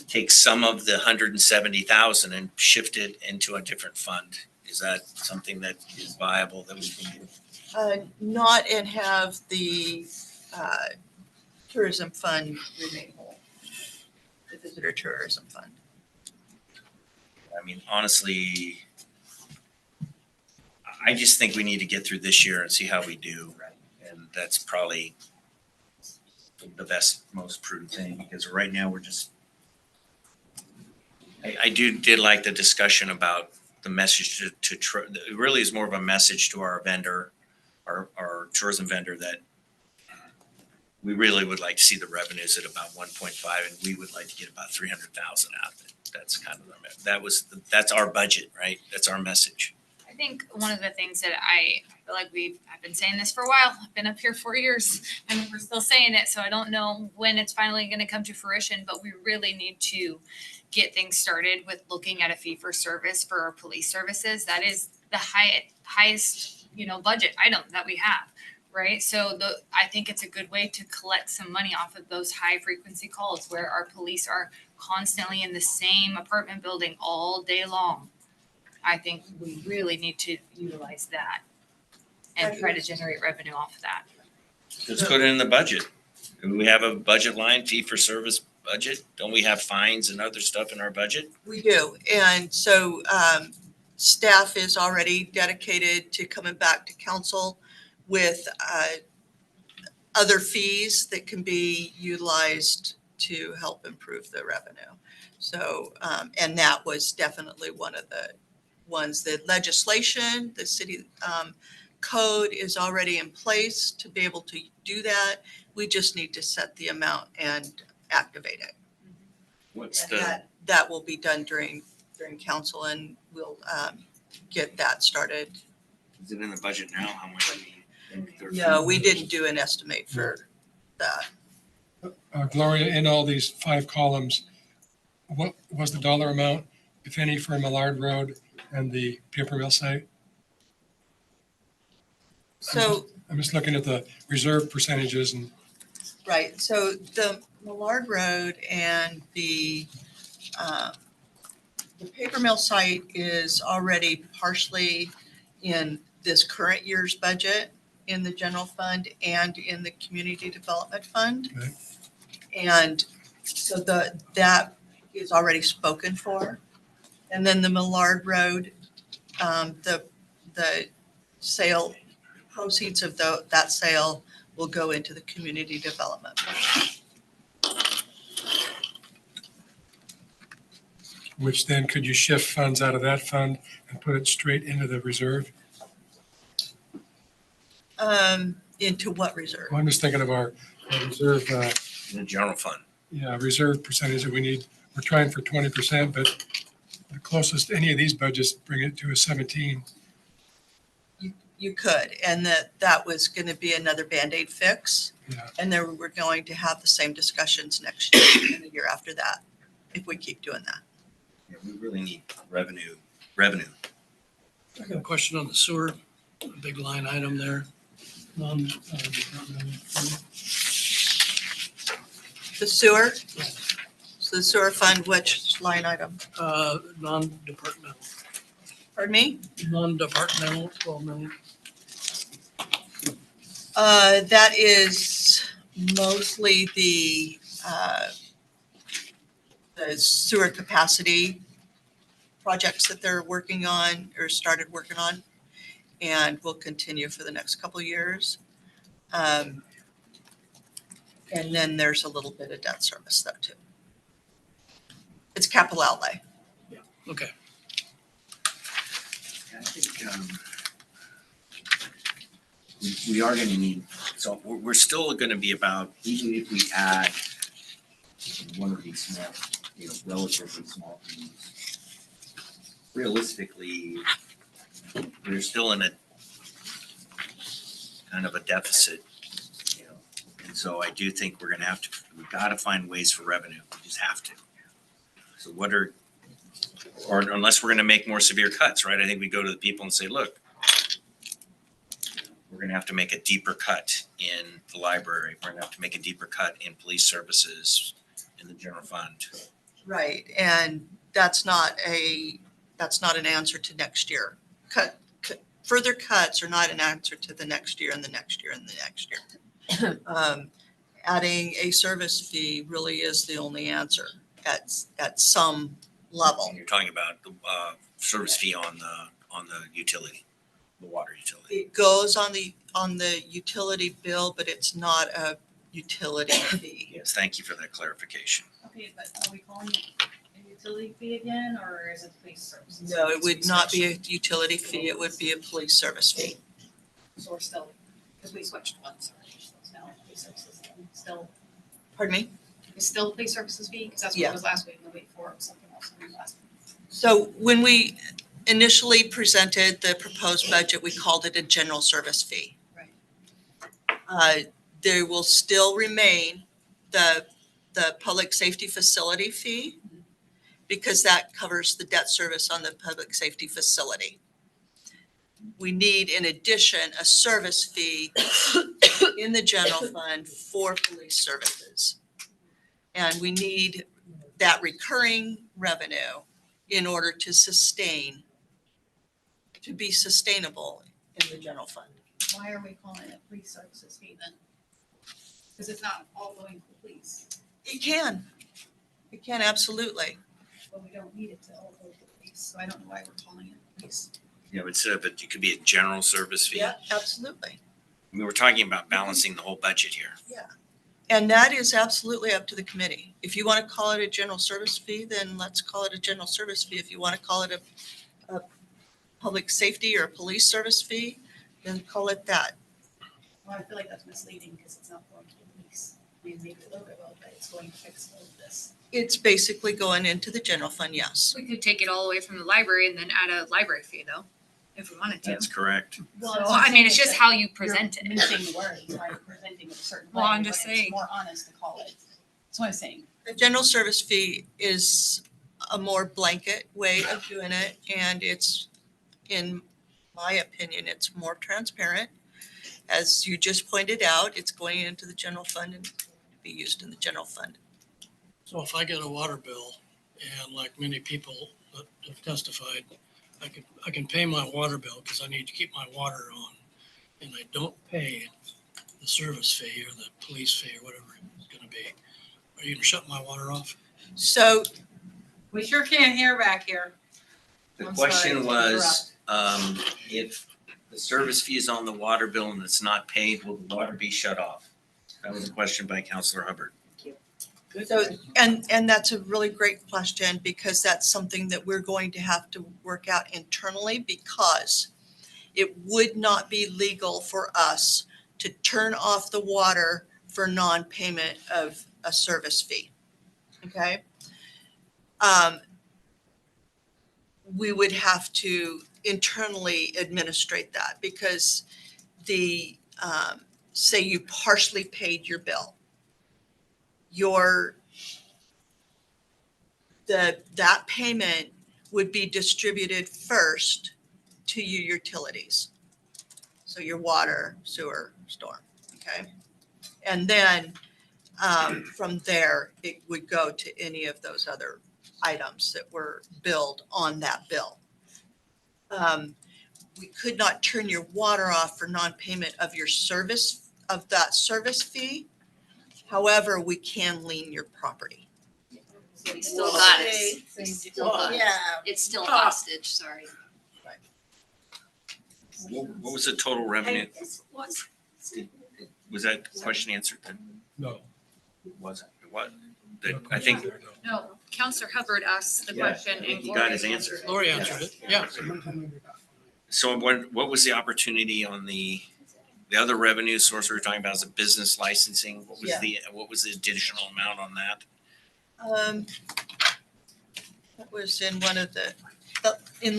take some of the 170,000 and shift it into a different fund? Is that something that is viable that we can do? Not and have the tourism fund remain whole, the visitor tourism fund. I mean, honestly, I just think we need to get through this year and see how we do. And that's probably the best, most prudent thing, because right now we're just, I did like the discussion about the message it really is more of a message to our vendor, our tourism vendor, that we really would like to see the revenues at about 1.5, and we would like to get about 300,000 out of it. That's kind of that's our budget, right? That's our message. I think one of the things that I feel like I've been saying this for a while. I've been up here 4 years and we're still saying it. So I don't know when it's finally going to come to fruition, but we really need to get things started with looking at a fee for service for our police services. That is the highest, budget item that we have, right? So I think it's a good way to collect some money off of those high frequency calls where our police are constantly in the same apartment building all day long. I think we really need to utilize that and try to generate revenue off of that. Just put it in the budget. Do we have a budget line, fee for service budget? Don't we have fines and other stuff in our budget? We do. And so staff is already dedicated to coming back to council with other fees that can be utilized to help improve the revenue. So, and that was definitely one of the ones. The legislation, the city code is already in place to be able to do that. We just need to set the amount and activate it. What's And the, that will be done during council, and we'll get that started. is it in the budget now? How much we think they're- No, we didn't do an estimate for that. Gloria, in all these 5 columns, what was the dollar amount, if any, for Millard Road and the paper mill site? So, I'm just looking at the reserve percentages and right, so the Millard Road and the paper mill site is already partially in this current year's budget in the general fund and in the community development fund. Okay. And so that is already spoken for. And then the Millard Road, the sale, proceeds of that sale will go into the community development fund. which then could you shift funds out of that fund and put it straight into the reserve? Into what reserve? Well, I'm just thinking of our reserve, The general fund. reserve percentage that we need. We're trying for 20%, but the closest any of these budgets bring it to a 17. You could, and that was gonna be another Band-Aid fix. Yeah. And then we're going to have the same discussions next year and the year after that, if we keep doing that. Yeah, we really need revenue. I got a question on the sewer, a big line item there. The sewer, so the sewer fund, which line item? Non-departmental, Pardon me? non-departmental, 12 million. That is mostly the sewer capacity projects that they're working on or started working on and will continue for the next couple of years. And then there's a little bit of debt service though too. It's capital outlay. Okay. I think we are gonna need, so we're still gonna be about, even if we add one of these small, relatively small things, realistically, we're still in a kind of a deficit, and so I do think we're gonna we've gotta find ways for revenue, we just have to. So or unless we're gonna make more severe cuts, right? I think we go to the people and say, look, we're gonna have to make a deeper cut in the library, we're gonna have to make a deeper cut in police services, in the general fund. Right, and that's not an answer to next year. Further cuts are not an answer to the next year and the next year and the next year. Adding a service fee really is the only answer at some level. You're talking about the service fee on the utility, the water utility. It goes on the utility bill, but it's not a utility fee. Yes, thank you for that clarification. Okay, but are we calling it a utility fee again, or is it police services? No, it would not be a utility fee, it would be a police service fee. So we're still, because we switched once already, so it's now police services, still, Pardon me? it's still police services fee, because that's what Yeah. it was last week, and the week before, it was something else in the last week. So when we initially presented the proposed budget, we called it a general service fee. Right. There will still remain the public safety facility fee because that covers the debt service on the public safety facility. We need, in addition, a service fee in the general fund for police services. And we need that recurring revenue in order to be sustainable in the general fund. Why are we calling it police services fee then? Because it's not all going to the police, It can absolutely. but we don't need it to all go to the police, so I don't know why we're calling it police. Yeah, but instead of it, it could be a general service fee. Yeah, absolutely. I mean, we're talking about balancing the whole budget here. And that is absolutely up to the committee. If you want to call it a general service fee, then let's call it a general service fee. If you want to call it a public safety or a police service fee, then call it that. Well, I feel like that's misleading, because it's not going to the police. we make it look about that it's going to fix all of this. It's basically going into the general fund, yes. We could take it all away from the library and then add a library fee though, if we wanted to. That's correct. Well, So, that's what I'm I mean, it's saying, just that how you present You're it. missing the wording by presenting it a certain way. Well, I'm just when it's saying. more honest to call it. That's what I'm saying. The general service fee is a more blanket way of doing it, and it's, in my opinion, it's more transparent. As you just pointed out, it's going into the general fund and be used in the general fund. So if I get a water bill, and like many people that have testified, I can pay my water bill because I need to keep my water on, and I don't pay the service fee or the police fee or whatever it's gonna be. Are you gonna shut my water off? So We sure can't hear back here. The I'm question sorry to was, if the service fee is on the water bill and it's not paid, will the water be shut off? That was a question by Counselor Hubbard. So, and that's a really great question, because that's something that we're going to have to work out internally, because it would not be legal for us to turn off the water for non-payment of a service fee. Okay? We would have to internally administrate that, because the, say you partially paid your bill. That payment would be distributed first to your utilities. So your water, sewer, storm, okay? And then from there, it would go to any of those other items that were billed on that bill. We could not turn your water off for non-payment of your service, of that service fee. However, we can lien your property. We still got it. Still got it. It's still hostage, sorry. What was the total revenue? Was that question answered then? No. Wasn't, what? I think No, Counselor Hubbard asked the Yeah, question and he got his answer. Lori answered it, yeah. So what was the opportunity on the other revenue source we were talking about is a business licensing? What was the additional amount on that? That was in one of in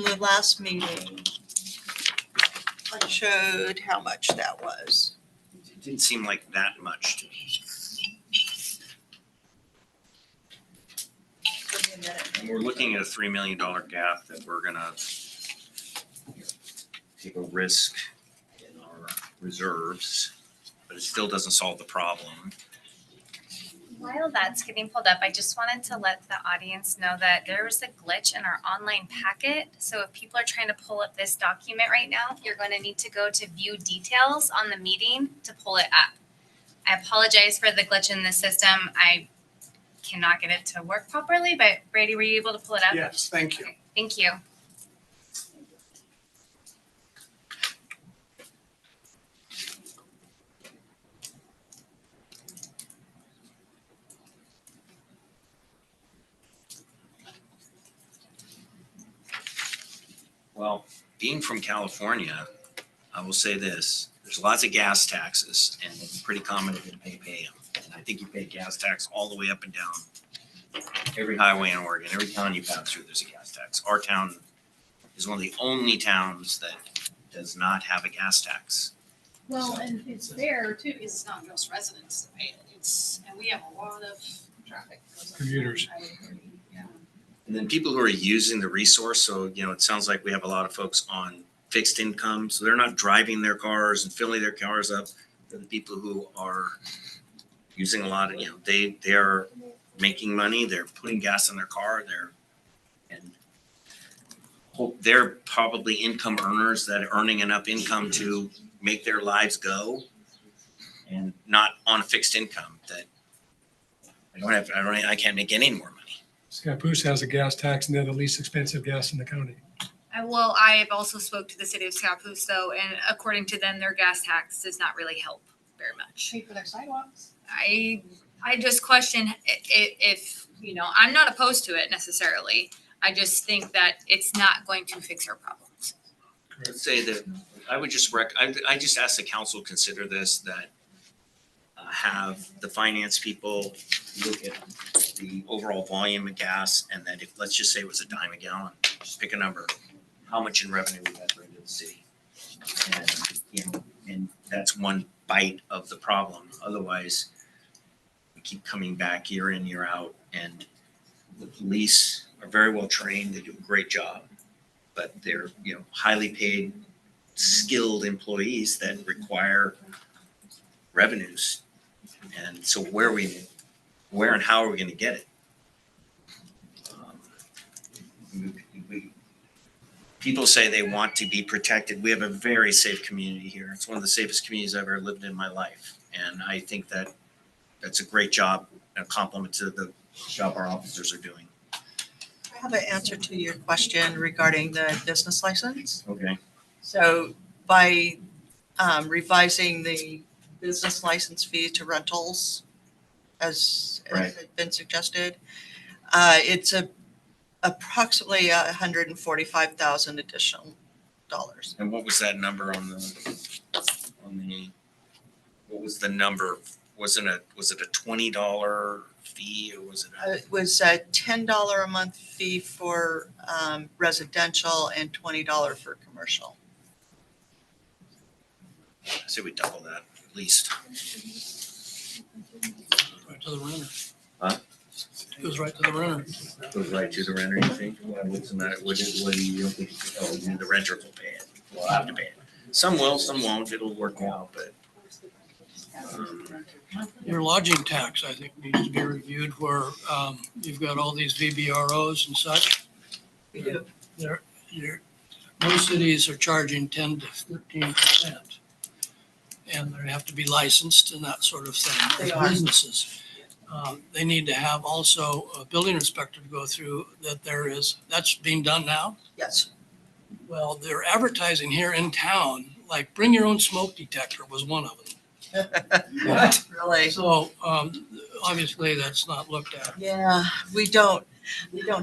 the last meeting. I showed how much that was. It didn't seem like that much to me. Give me a minute. And we're looking at a $3 million gap that we're gonna take a risk in our reserves, but it still doesn't solve the problem. While that's getting pulled up, I just wanted to let the audience know that there was a glitch in our online packet. So if people are trying to pull up this document right now, you're going to need to go to view details on the meeting to pull it up. I apologize for the glitch in the system. I cannot get it to work properly, but Brady, were you able to pull it up? Yes, thank you. Okay, thank you. Well, being from California, I will say this, there's lots of gas taxes and it's pretty common to pay them. And I think you pay gas tax all the way up and down every highway in Oregon, every town you pass through, there's a gas tax. Our town is one of the only towns that does not have a gas tax. Well, and it's there too, because it's not just residents that pay it. And we have a lot of traffic. that goes up Commuters. Highway 30, yeah. And then people who are using the resource, so, it sounds like we have a lot of folks on fixed income, so they're not driving their cars and filling their cars up. They're the people who are using a lot of, they are making money, they're putting gas in their car, they're probably income earners that are earning enough income to make their lives go and not on a fixed income that I can't make any more money. Scappoose has a gas tax and they're the least expensive gas in the county. Well, I've also spoke to the city of Scappoose, and according to them, their gas tax does not really help very much. Pay for their sidewalks. I just question if I'm not opposed to it necessarily. I just think that it's not going to fix our problems. Let's say that I would just I just ask the council consider this, that have the finance people look at the overall volume of gas, and that if, let's just say it was a dime a gallon, just pick a number, how much in revenue we got into the city. And, you know, and that's one bite of the problem. Otherwise, we keep coming back year in, year out, and the police are very well trained, they do a great job, but they're, you know, highly paid, skilled employees that require revenues. And so where and how are we gonna get it? People say they want to be protected. We have a very safe community here. It's one of the safest communities I've ever lived in my life. And I think that that's a great job, a compliment to the job our officers are doing. I have an answer to your question regarding the business license. Okay. So by revising the business license fee to rentals, as Right. had been suggested, it's approximately $145,000 additional dollars. And what was that number what was the number? Was it a $20 fee or was it It was a $10 a month fee for residential and $20 for commercial. I say we double that at least. Right to the renter. Huh? Goes right to the renter. Goes right to the renter, you think? What's the matter? What do you don't think? Oh, the renter will pay it. We'll have to pay it. Some will, some won't. It'll work out, but. Your lodging tax, I think, needs to be reviewed where you've got all these VBROs and such. We do. Most cities are charging 10 to 13%. And they have to be licensed and that sort of thing. They as are. Businesses. They need to have also a building inspector to go through that's being done now. Yes. Well, they're advertising here in town, like bring your own smoke detector was one of them. Really? So obviously that's not looked at. Yeah, we don't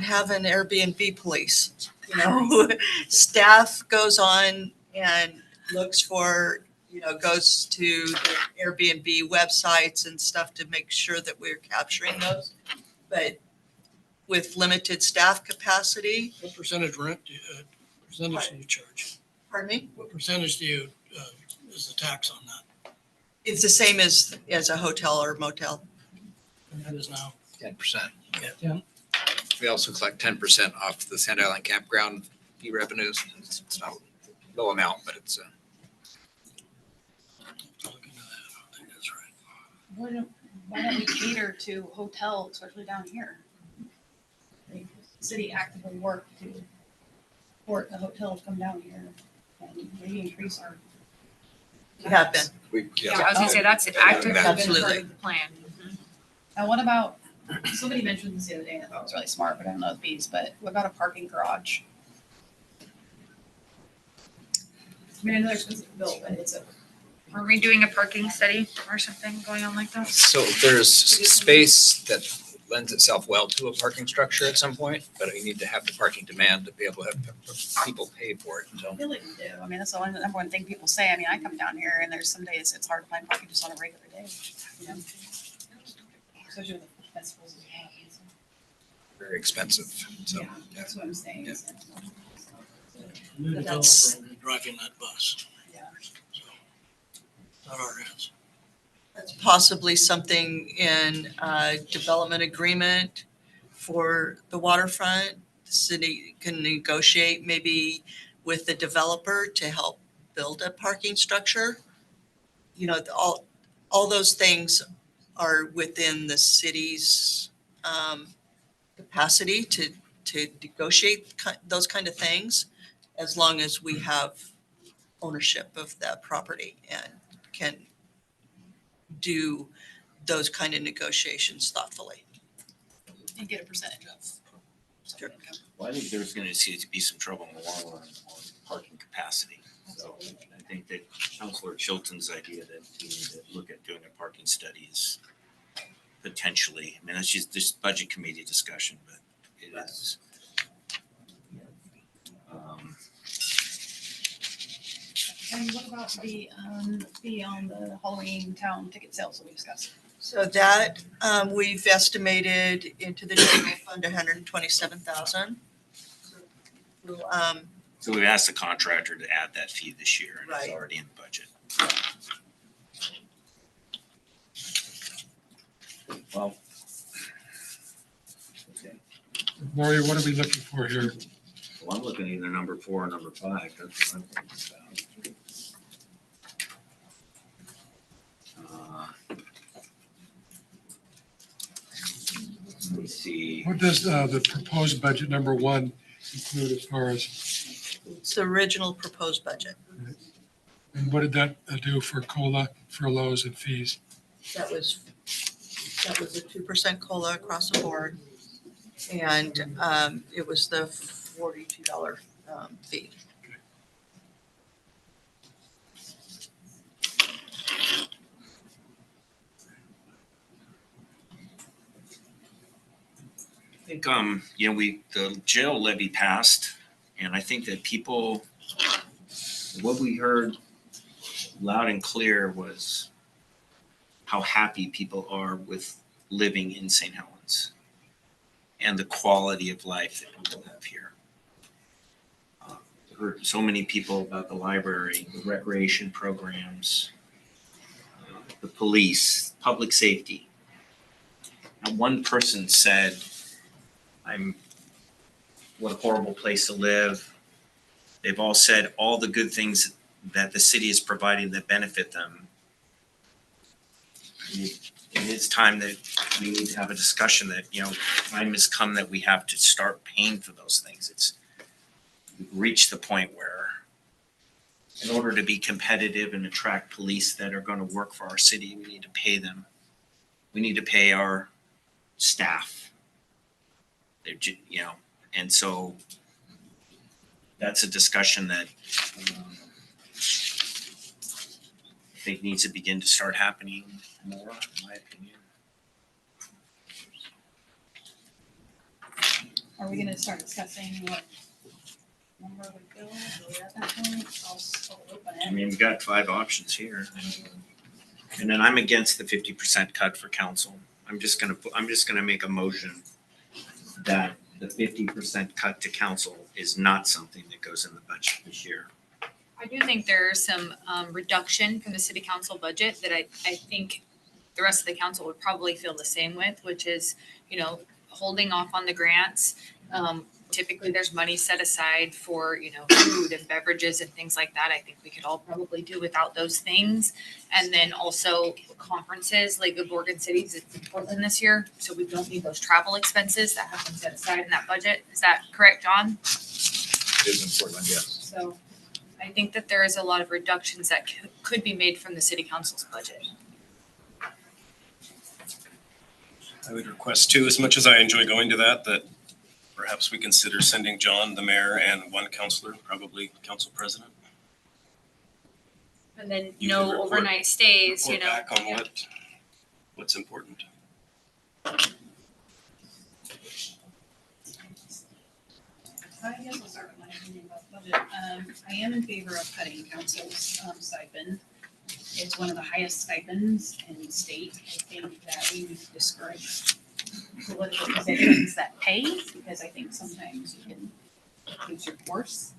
have an Airbnb police. You know, staff goes on and looks for, goes to the Airbnb websites and stuff to make sure that we're capturing those. But with limited staff capacity, What percentage rent, percentage do you charge? pardon me, What percentage do you, is the tax on that? it's the same as a hotel or motel. And that is now 10%. 10? We also collect 10% off the Sand Island campground fee revenues. It's not a low amount, but it's I'll look into that. I think that's right. Why don't we cater to hotels, especially down here? Like, the city actively work to support the hotels come down here and maybe increase our. We have been. Yeah, I was gonna say that's active, Absolutely. plan. Now, what about, somebody mentioned this the other day, and I thought it was really smart, but I don't know the fees, but what about a parking garage? I mean, I know they're expensive to build, but it's a. Are we doing a parking study or something going on like that? so there's space that lends itself well to a parking structure at some point, but you need to have the parking demand to be able to have people pay for it. So I feel like we do. I mean, that's the number one thing people say. I mean, I come down here and there's some days it's hard to find parking just on a regular day, you know? Especially with the festivals we have. and stuff. very expensive. So Yeah, that's what I'm saying. Yeah. New But that's- developer will be driving that bus. Yeah. So, not our hands. That's possibly something in a development agreement for the waterfront. The city can negotiate maybe with the developer to help build a parking structure. All those things are within the city's capacity to negotiate those kind of things, as long as we have ownership of that property and can do those kind of negotiations thoughtfully. And get a percentage of. Sure. income. Well, I think there's gonna see to be some trouble in the long run on parking capacity. So I think that Councilor Chilton's idea that we need to look at doing a parking study is potentially, I mean, that's just budget committee discussion, but it is. And what about the, fee on the Halloween town ticket sales that we discussed? So that, we've estimated into the general fund 127,000. So we've asked the contractor to add that fee this year and it's Right. already in the budget. Well. Okay. Lori, what are we looking for here? Well, I'm looking at either number 4 or number 5. That's what I'm thinking about. Let me see. What does the proposed budget number 1 include as far as, It's the original proposed budget. and what did that do for COLA, furloughs, and fees? That was a 2% COLA across the board. And it was the $42 fee. I think, the jail levy passed, and I think that people, what we heard loud and clear was how happy people are with living in St. Helens and the quality of life that people have here. Heard so many people about the library, the recreation programs, the police, public safety. And one person said, what a horrible place to live. They've all said all the good things that the city is providing that benefit them. It is time that we need to have a discussion that, time has come that we have to start paying for those things. We've reached the point where in order to be competitive and attract police that are going to work for our city, we need to pay them. We need to pay our staff. And so that's a discussion that I think needs to begin to start happening more, in my opinion. Are we gonna start discussing what number would go? Are we at that point? I'll open it. We've got 5 options here. And then I'm against the 50% cut for council. I'm just gonna make a motion that the 50% cut to council is not something that goes in the budget this year. I do think there's some reduction from the city council budget that I think the rest of the council would probably feel the same with, which is, holding off on the grants. Typically, there's money set aside for, food and beverages and things like that. I think we could all probably do without those things. And then also conferences, League of Oregon Cities, it's in Portland this year, so we don't need those travel expenses that have been set aside in that budget. Is that correct, John? It is in Portland, yes. So I think that there is a lot of reductions that could be made from the city council's budget. I would request too, as much as I enjoy going to that perhaps we consider sending John, the mayor, and 1 counselor, probably council president. And then You no can report- overnight stays, Report back on what's important. I guess I'll start with my opinion about the budget. I am in favor of cutting council's stipend. It's one of the highest stipends in the state. I think that we need to discourage political positions that pay, because I think sometimes you can lose your course.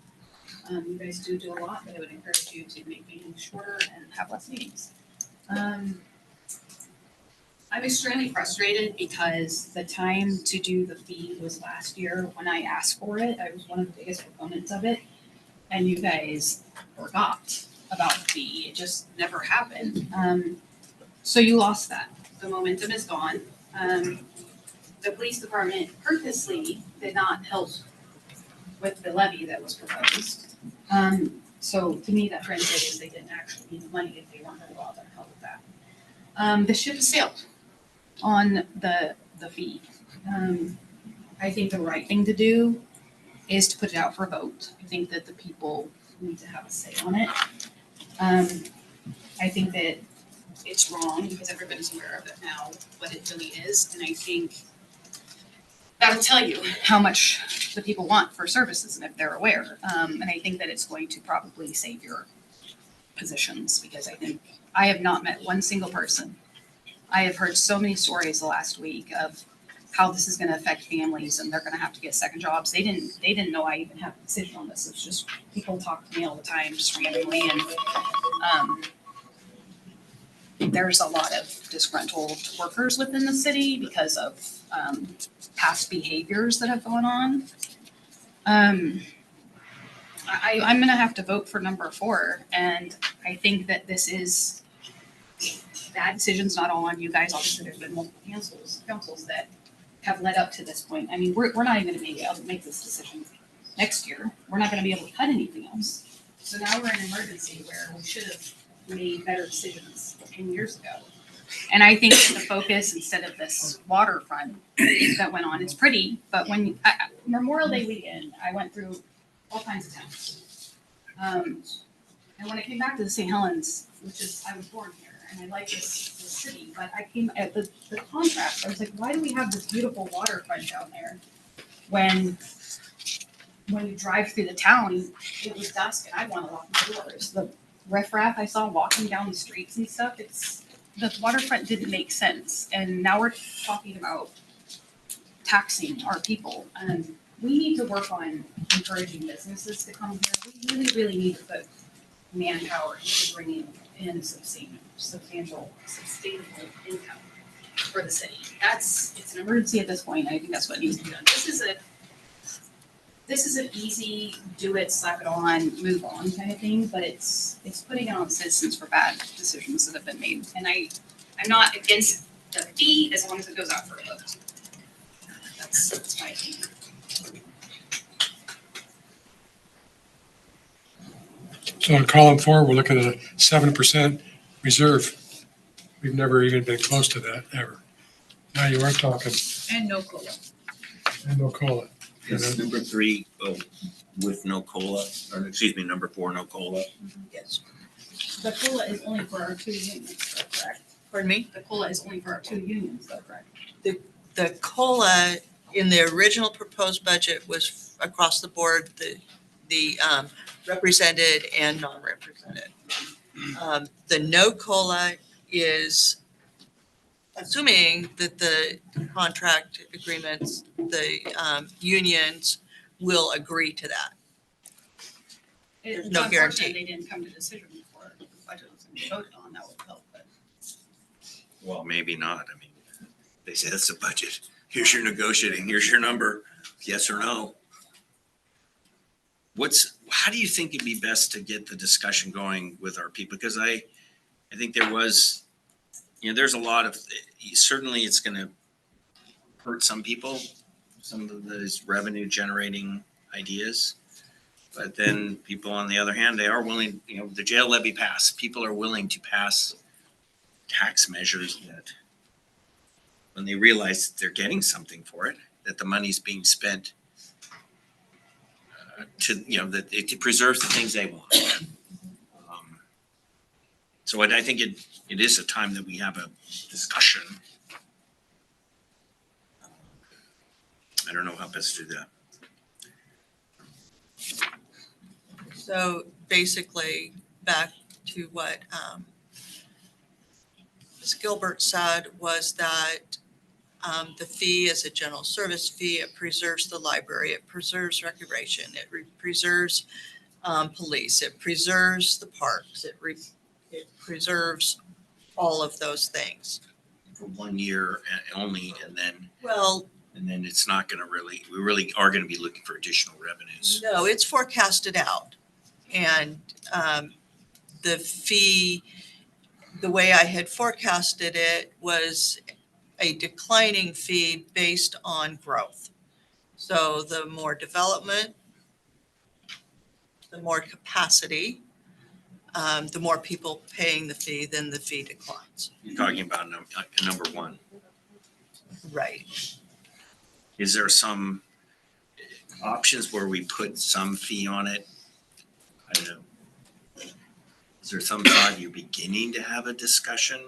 You guys do a lot, but I would encourage you to make meetings shorter and have less meetings. I'm extremely frustrated because the time to do the fee was last year when I asked for it. I was one of the biggest proponents of it. And you guys forgot about the fee. It just never happened. So you lost that. The momentum is gone. The police department purposely did not help with the levy that was proposed. So to me, that translates they didn't actually need the money if they weren't going to go out there and help with that. The ship has sailed on the fee. I think the right thing to do is to put it out for a vote. I think that the people need to have a say on it. I think that it's wrong because everybody's aware of it now, what it really is. And I think that'll tell you how much the people want for services and if they're aware. And I think that it's going to probably save your positions, because I think I have not met one single person. I have heard so many stories the last week of how this is gonna affect families and they're gonna have to get second jobs. They didn't know I even had a decision on this. It's just people talk to me all the time, just randomly, and there's a lot of disgruntled workers within the city because of past behaviors that have gone on. I'm gonna have to vote for number 4, and I think that this is bad decisions, not all on you guys. Obviously, there's been multiple councils that have led up to this point. I mean, we're not even gonna be able to make this decision next year. We're not gonna be able to cut anything else. So now we're in an emergency where we should have made better decisions 10 years ago. And I think that the focus, instead of this waterfront that went on, it's pretty, but when Memorial Day weekend, I went through all kinds of towns. And when I came back to the St. Helens, which is, I was born here and I like this city, but I came at the contrast. I was like, why do we have this beautiful waterfront down there when you drive through the town, it was dusk and I want to lock my doors. The riffraff I saw walking down the streets and stuff, the waterfront didn't make sense. And now we're talking about taxing our people. And we need to work on encouraging businesses to come here. We really, really need to put manpower into bringing in sustainable income for the city. It's an emergency at this point. I think that's what needs to be done. This is an easy do it, slap it on, move on kind of thing, but it's putting it on citizens for bad decisions that have been made. And I'm not against the fee as long as it goes out for a vote. That's my opinion. So on column 4, we're looking at a 7% reserve. We've never even been close to that, ever. Now you are talking, And no COLA. and no COLA. Is number 3 with no COLA, or excuse me, number 4, no COLA? Yes. The COLA is only for our 2 unions, though, correct? Pardon me? The COLA is only for our 2 unions, though, correct? The COLA in the original proposed budget was across the board, the represented and non-represented. The no COLA is assuming that the contract agreements, the unions will agree to that. It's no unfortunate guarantee. They didn't come to decision before the budget was gonna be voted on, that would help, but. Well, maybe not. I mean, they say that's the budget. Here's your negotiating, here's your number, yes or no. How do you think it'd be best to get the discussion going with our people? Because I think there was, there's a lot of, certainly it's gonna hurt some people, some of those revenue generating ideas. But then people on the other hand, they are willing, the jail levy passed. People are willing to pass tax measures that when they realize that they're getting something for it, that the money's being spent that it preserves the things they want. So I think it is a time that we have a discussion. I don't know how best to do that. So basically, back to what Ms. Gilbert said was that the fee is a general service fee. It preserves the library. It preserves recreation. It preserves police. It preserves the parks. It preserves all of those things. For 1 year only, and then Well, it's not going to we really are going to be looking for additional revenues. no, it's forecasted out. And the fee, the way I had forecasted it was a declining fee based on growth. So the more development, the more capacity, the more people paying the fee, then the fee declines. You're talking about number 1. Right. Is there some options where we put some fee on it? I don't know. Is there some thought you're beginning to have a discussion?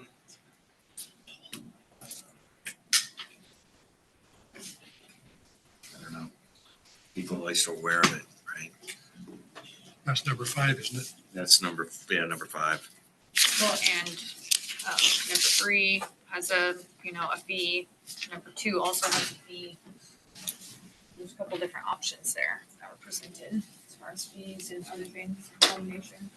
I don't know. People at least are aware of it, right? That's number 5, isn't it? That's number 5. Well, and number 3 has a fee. Number 2 also has a fee. There's a couple different options there that were presented as far as fees and other things, combination.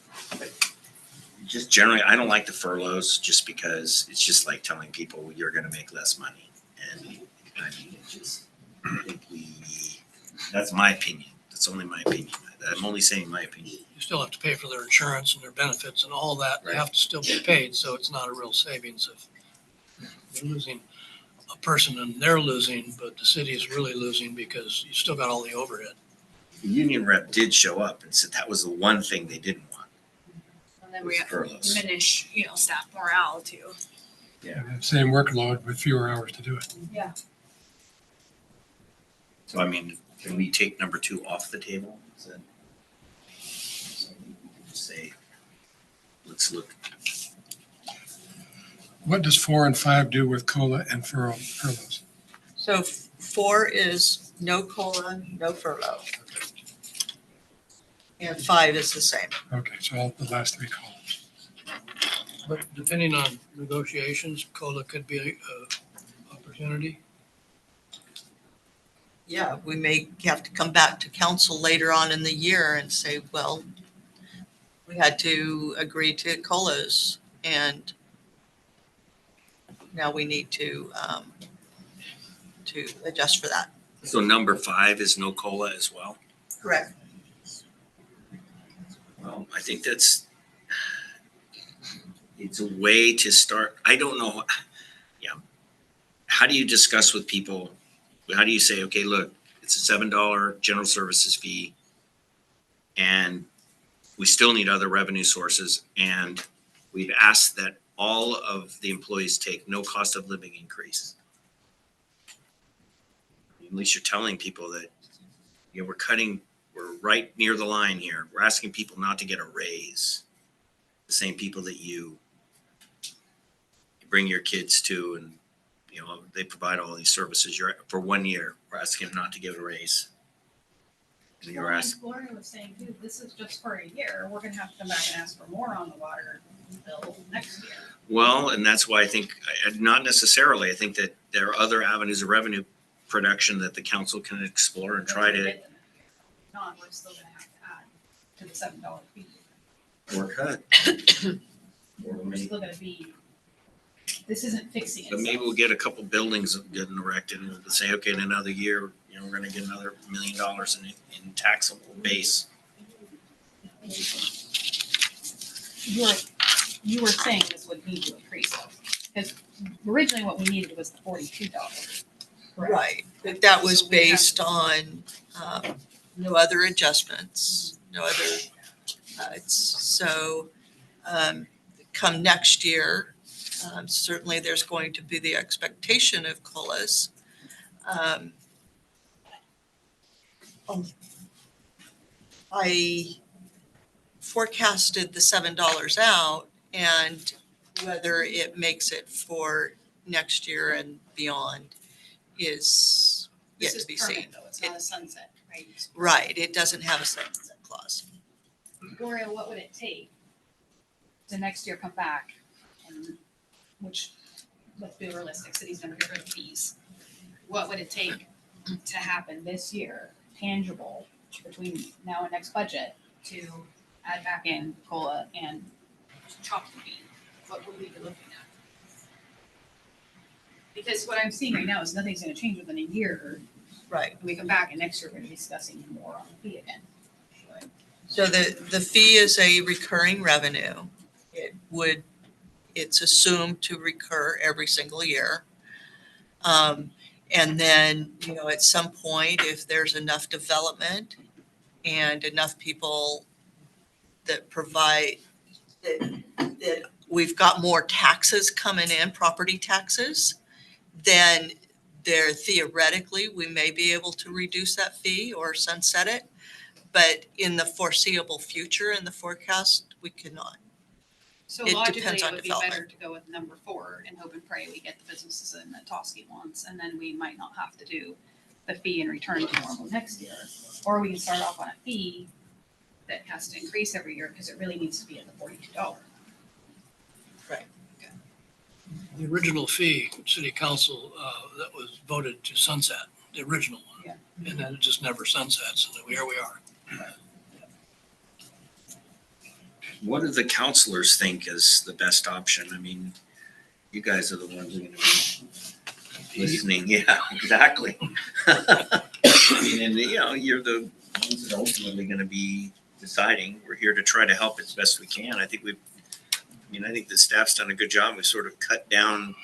Just generally, I don't like the furloughs just because it's just like telling people you're gonna make less money. And I mean, it just, I think that's my opinion. That's only my opinion. I'm only saying my opinion. You still have to pay for their insurance and their benefits and all that. They have to still be paid, so it's not a real savings if you're losing a person and they're losing, but the city is really losing because you still got all the overhead. The union rep did show up and said that was the one thing they didn't want. And then we have to Furloughs. diminish, staff morale too. And the same workload with fewer hours to do it. Yeah. So I mean, can we take number 2 off the table? Is that- Just say, let's look. What does 4 and 5 do with COLA and furloughs? So 4 is no COLA, no furlough. And 5 is the same. Okay, so all the last 3 columns. But depending on negotiations, COLA could be a opportunity. Yeah, we may have to come back to council later on in the year and say, well, we had to agree to COLAs and now we need to adjust for that. So number 5 is no COLA as well? Correct. Well, I think it's a way to start. I don't know. Yeah. How do you discuss with people? How do you say, okay, look, it's a $7 general services fee and we still need other revenue sources. And we've asked that all of the employees take no cost of living increase. At least you're telling people that, we're right near the line here. We're asking people not to get a raise. The same people that you bring your kids to and, they provide all these services. You're for 1 year, we're asking them not to give a raise. And you're asking, Gloria was saying too, this is just for a year. We're gonna have to come back and ask for more on the water bill next year. well, and that's why I think, not necessarily, I think that there are other avenues of revenue production that the council can explore and try to. Not, we're still gonna have to add to the $7 fee. Or cut. We're still gonna be, this isn't fixing But maybe itself. we'll get a couple buildings getting erected and we'll say, okay, in another year, we're gonna get another $1 million in taxable base. You were saying this would need to increase though, because originally what we needed was the $42. Right, but that was based on no other adjustments, no other cuts. So come next year, certainly there's going to be the expectation of COLAs. I forecasted the $7 out and whether it makes it for next year and beyond is yet This is to be permanent seen. though, it's not a sunset, right? Right, it doesn't have a sunset clause. Gloria, what would it take to next year come back and, which, let's be realistic, cities never get rid of fees. What would it take to happen this year, tangible, between now and next budget, to add back in COLA and chop the fee? What would we be looking at? Because what I'm seeing right now is nothing's gonna change within a year. Right. We come back and next year we're gonna be discussing more on the fee again. So the fee is a recurring revenue. It's assumed to recur every single year. And then, at some point, if there's enough development and enough people that provide, that we've got more taxes coming in, property taxes, then theoretically, we may be able to reduce that fee or sunset it. But in the foreseeable future, in the forecast, we cannot. So It logically, depends it on would be better development. to go with number 4 and hope and pray we get the businesses in that Toski wants, and then we might not have to do the fee and return to normal next year. Or we can start off on a fee that has to increase every year, because it really needs to be at the $42. The original fee, city council, that was voted to sunset, the original one. Yeah. And then it just never sunsets, and here we are. What do the counselors think is the best option? I mean, you guys are the ones who are gonna be listening. Yeah, exactly. I mean, and you know, you're the ones that are ultimately gonna be deciding. We're here to try to help as best we can. I think I think the staff's done a good job. We've sort of cut down.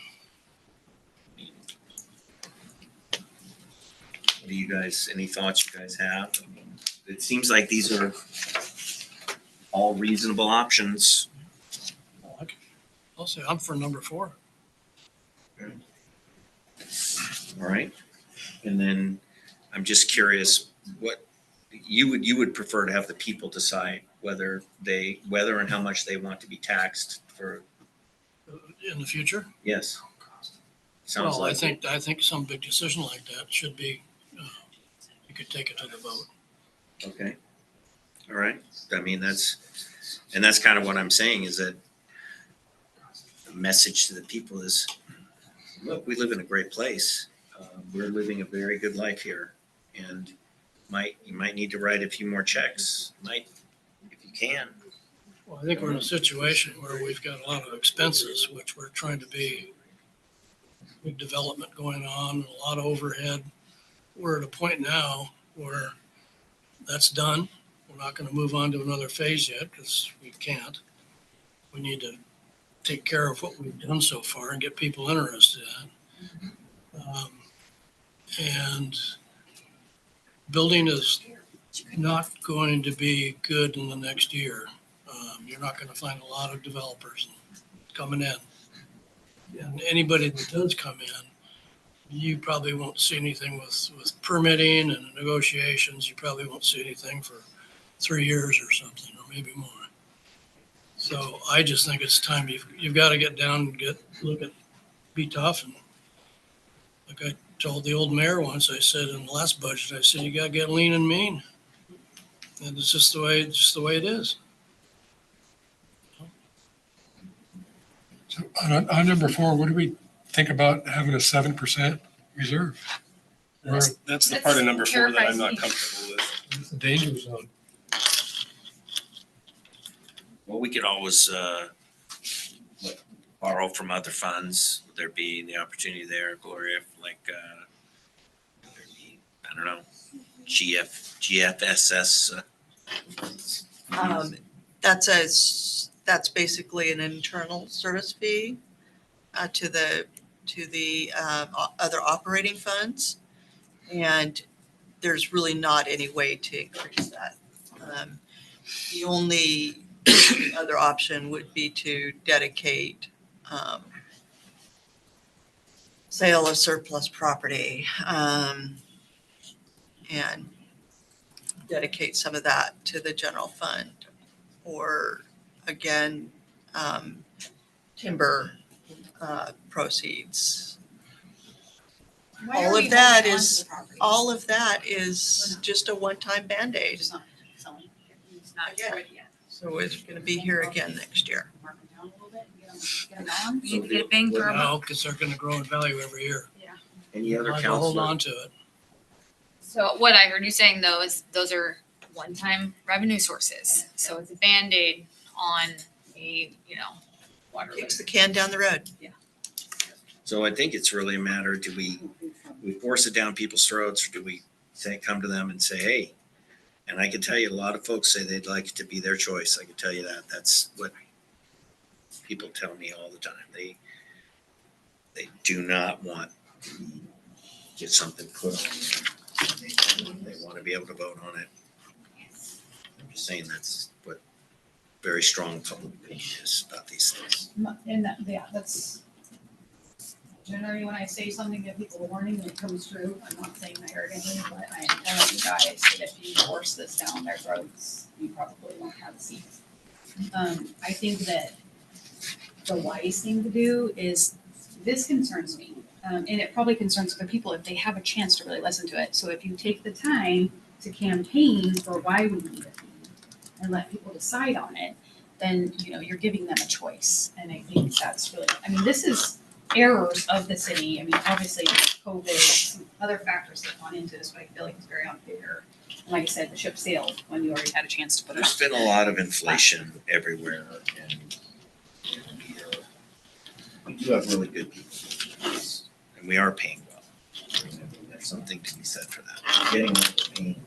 What do you guys, any thoughts you guys have? It seems like these are all reasonable options. I'll say I'm for number 4. All right. And then I'm just curious, what you would prefer to have the people decide whether and how much they want to be taxed for. In the future? Yes. Sounds Well, like. I think some big decision like that should be, you could take it to the vote. Okay. All right. I mean, that's kind of what I'm saying, is that the message to the people is, look, we live in a great place. We're living a very good life here, and you might need to write a few more checks. If you can. Well, I think we're in a situation where we've got a lot of expenses, which we're trying to be big development going on, a lot of overhead. We're at a point now where that's done. We're not going to move on to another phase yet because we can't. We need to take care of what we've done so far and get people interested in it. And building is not going to be good in the next year. You're not going to find a lot of developers coming in. And anybody that does come in, you probably won't see anything with permitting and negotiations. You probably won't see anything for 3 years or something, or maybe more. So I just think it's time you've got to get down and be tough. And like I told the old mayor once, I said in the last budget, I said, you got to get lean and mean. And it's just the way it is. So on number 4, what do we think about having a 7% reserve? That's the part of number 4 that I'm not terrifies me. comfortable with. It's a danger zone. Well, we could always borrow from other funds. Would there be the opportunity there, Gloria, like there'd be, I don't know, GFSS? That's basically an internal service fee to the other operating funds. And there's really not any way to increase that. The only other option would be to dedicate sale of surplus property and dedicate some of that to the general fund, or again, timber proceeds. Why are All we of that holding on to is the property? all of that is just a one-time Band-Aid. It's not selling. It's not ready yet. So it's going to be here again next year. Mark them down a little bit and get them on. We need to get a bang for our buck. No, because they're going to grow in value every year. Any other Might as well hold counselor? on to it. So what I heard you saying though is those are one-time revenue sources. So it's a Band-Aid on a, water. Kicks the can down the road. So I think it's really a matter, do we force it down people's throats, or do we come to them and say, hey, and I can tell you a lot of folks say they'd like it to be their choice. I can tell you that. That's what people tell me all the time. They do not want to get something put on there. They want to be able to vote on it. I'm just saying that's what very strong public opinion is about these things. And that's generally when I say something, give people a warning, and it comes true. I'm not saying that arrogantly, but I am telling you guys that if you force this down their throats, you probably won't have a seat. I think that the wise thing to do is, this concerns me, and it probably concerns other people if they have a chance to really listen to it. So if you take the time to campaign for why we need a fee, and let people decide on it, then, you know, you're giving them a choice. And I think that's really, I mean, this is errors of the city. I mean, obviously COVID, some other factors that gone into this, but I feel like it's very unfair. And like I said, the ship sailed when you already had a chance to put it There's up. been a lot of inflation everywhere and we do have really good people. And we are paying well. There's something to be said for that. Getting what we're paying.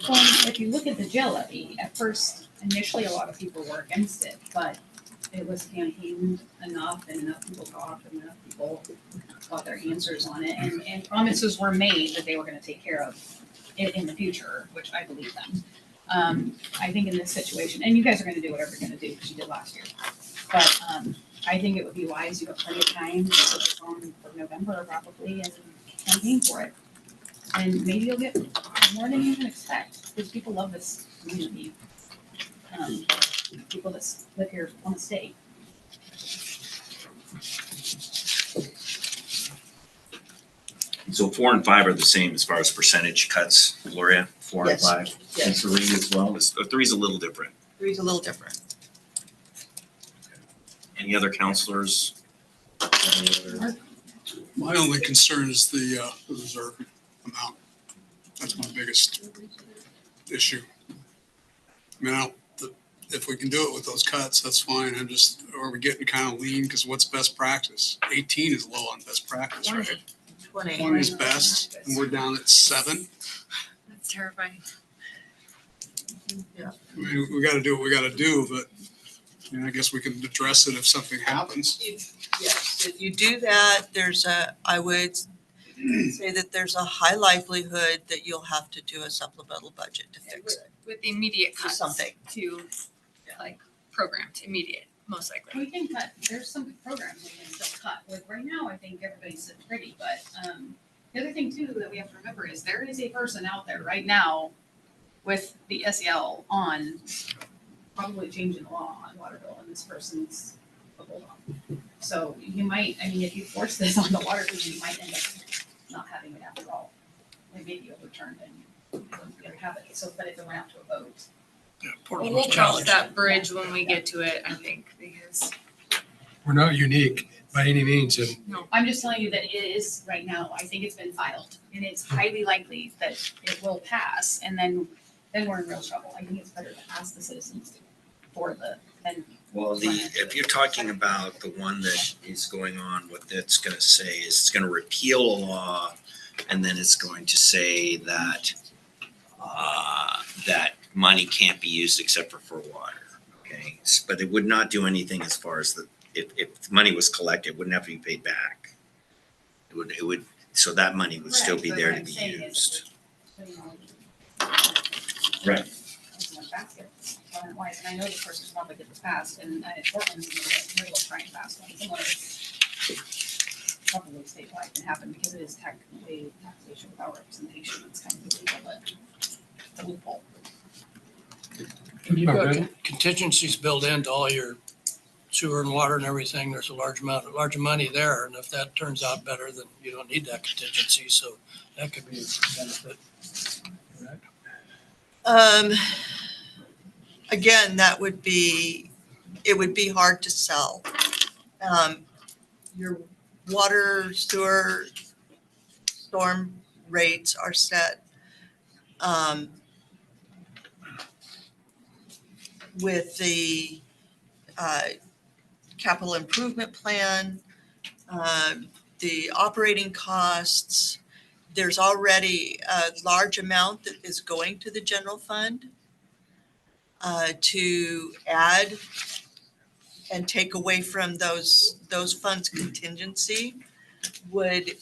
Well, if you look at the jail levy, at first, initially, a lot of people were against it, but it was campaigned enough and enough people talked and enough people got their answers on it and promises were made that they were gonna take care of it in the future, which I believe them. I think in this situation, and you guys are gonna do whatever you're gonna do, because you did last year. But, I think it would be wise, you have plenty of time to put this on for November probably and campaign for it. And maybe you'll get more than you even expect, because people love this community. People that live here want to stay. So 4 and 5 are the same as far as percentage cuts, Gloria, 4 and Yes. 5. And 3 as well. 3's a little different. Three's a little different. Any other counselors? Any other- My only concern is the reserve amount. That's my biggest issue. I mean, if we can do it with those cuts, that's fine. Are we getting kind of lean? Because what's best practice? 18 is low on best practice, right? 20 is best, and we're down at 7. That's terrifying. I mean, we gotta do what we gotta do, but I guess we can address it if something happens. Yes, if you do that, I would say that there's a high likelihood that you'll have to do a supplemental budget to fix it. With the immediate Do cuts something. to like programmed, immediate, most likely. We can cut, there's some programs we can still cut. Like right now, I think everybody's so pretty, but, the other thing too that we have to remember is there is a person out there right now with the SEL on, probably changing the law on water bill, and this person's a bulldog. So you might, I mean, if you force this on the water bill, you might end up not having it after all. It may be overturned and you don't have it. So, but if it went out to a vote. Yeah, Well, Portsmouth we'll cross challenge. that bridge when we get to it, I think, because We're not unique by any means, and I'm just telling you that it is right now, I think it's been filed, and it's highly likely that it will pass, and then we're in real trouble. I think it's better to ask the citizens for than. Well, if you're talking about the one that is going on, what that's gonna say is it's gonna repeal a law and then it's going to say that that money can't be used except for water, okay? But it would not do anything as far as if money was collected, it wouldn't have to be paid back. It would, so that money would still be there to be used. Right. And I know the person's probably get this passed, and Portland's in the middle of trying to pass one, similar, probably statewide can happen, because it is technically taxation without representation, it's kind of illegal, but it's a loophole. You've got contingencies built into all your sewer and water and everything. There's a large amount of money there. And if that turns out better, then you don't need that contingency. So that could be a benefit. Correct? Again, it would be hard to sell. Your water, sewer, storm rates are set. With the capital improvement plan, the operating costs, there's already a large amount that is going to the general fund. To add and take away from those funds contingency would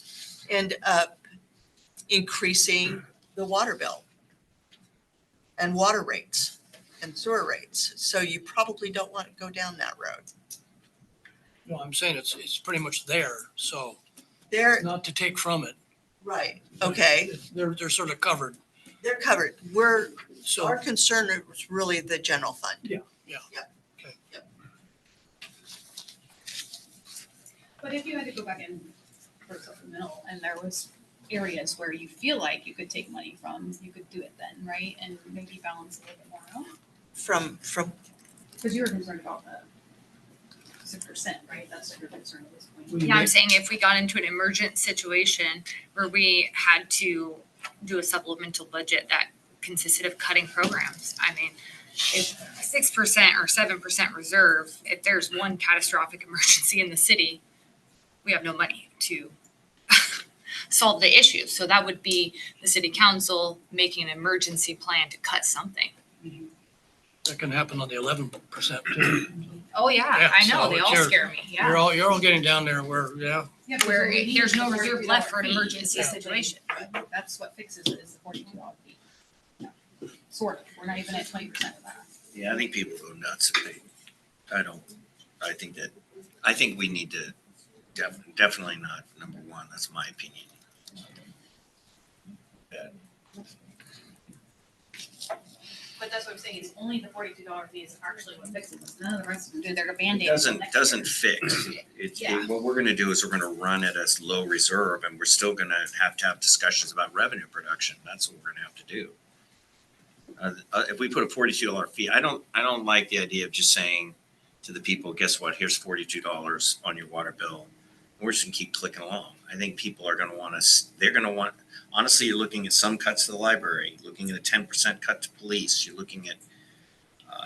end up increasing the water bill and water rates and sewer rates. So you probably don't want to go down that road. No, I'm saying it's pretty much there. So They're not to take from it. right. Okay. They're sort of covered. They're covered. Our concern is really the general fund. Yeah. Okay. Yep. But if you had to go back in for supplemental, and there was areas where you feel like you could take money from, you could do it then, right? And maybe balance a little bit more out. From, Because you were concerned about the 6%, right? That's what you're concerned at this point. Yeah, I'm saying if we got into an emergent situation where we had to do a supplemental budget that consisted of cutting programs, I mean, if 6% or 7% reserve, if there's one catastrophic emergency in the city, we have no money to solve the issue. So that would be the city council making an emergency plan to cut something. That can happen on the 11% too. Oh, yeah, Yeah, I know, so they it's all your- scare me, yeah. You're all getting down there where, yeah, Where there's no reserve left for an $42 emergency fee. situation. That's what fixes it, is the $42 fee. Yeah. Sort of, we're not even at 20% of that. Yeah, I think people go nuts if they, I think we need to definitely not number one, that's my opinion. But that's what I'm saying, it's only the $42 fee is actually what fixes it. None of the rest of them do, they're a Band-Aid. Doesn't fix. Yeah. What we're gonna do is we're gonna run it as low reserve and we're still gonna have to have discussions about revenue production. That's what we're gonna have to do. If we put a $42 fee, I don't like the idea of just saying to the people, guess what, here's $42 on your water bill. We're just gonna keep clicking along. I think people are gonna want us, they're gonna want, honestly, you're looking at some cuts to the library, looking at a 10% cut to police, you're looking at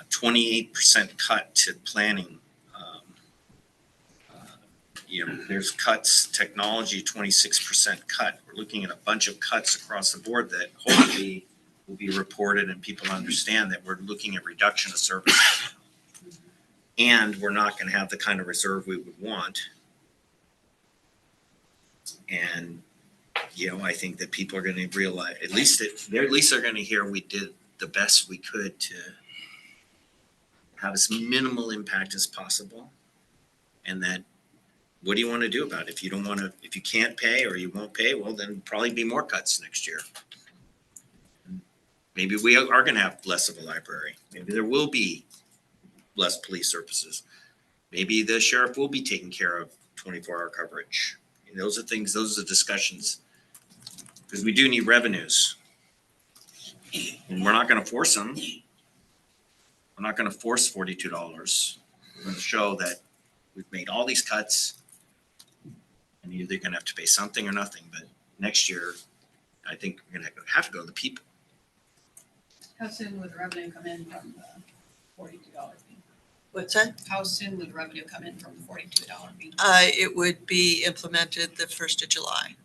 28% cut to planning. There's cuts, technology, 26% cut. We're looking at a bunch of cuts across the board that hopefully will be reported and people understand that we're looking at reduction of services. And we're not gonna have the kind of reserve we would want. And, I think that people are gonna realize, at least they're gonna hear we did the best we could to have as minimal impact as possible. And that, what do you wanna do about it? If you can't pay or you won't pay, well, then probably be more cuts next year. Maybe we are gonna have less of a library. Maybe there will be less police services. Maybe the sheriff will be taking care of 24-hour coverage. Those are discussions. Because we do need revenues. And we're not gonna force them. We're not gonna force $42. We're gonna show that we've made all these cuts. And either they're gonna have to pay something or nothing, but next year, I think we're gonna have to go to the people. How soon would the revenue come in from the $42 fee? what's that? How soon would the revenue come in from the $42 fee? It would be implemented the 1st of July.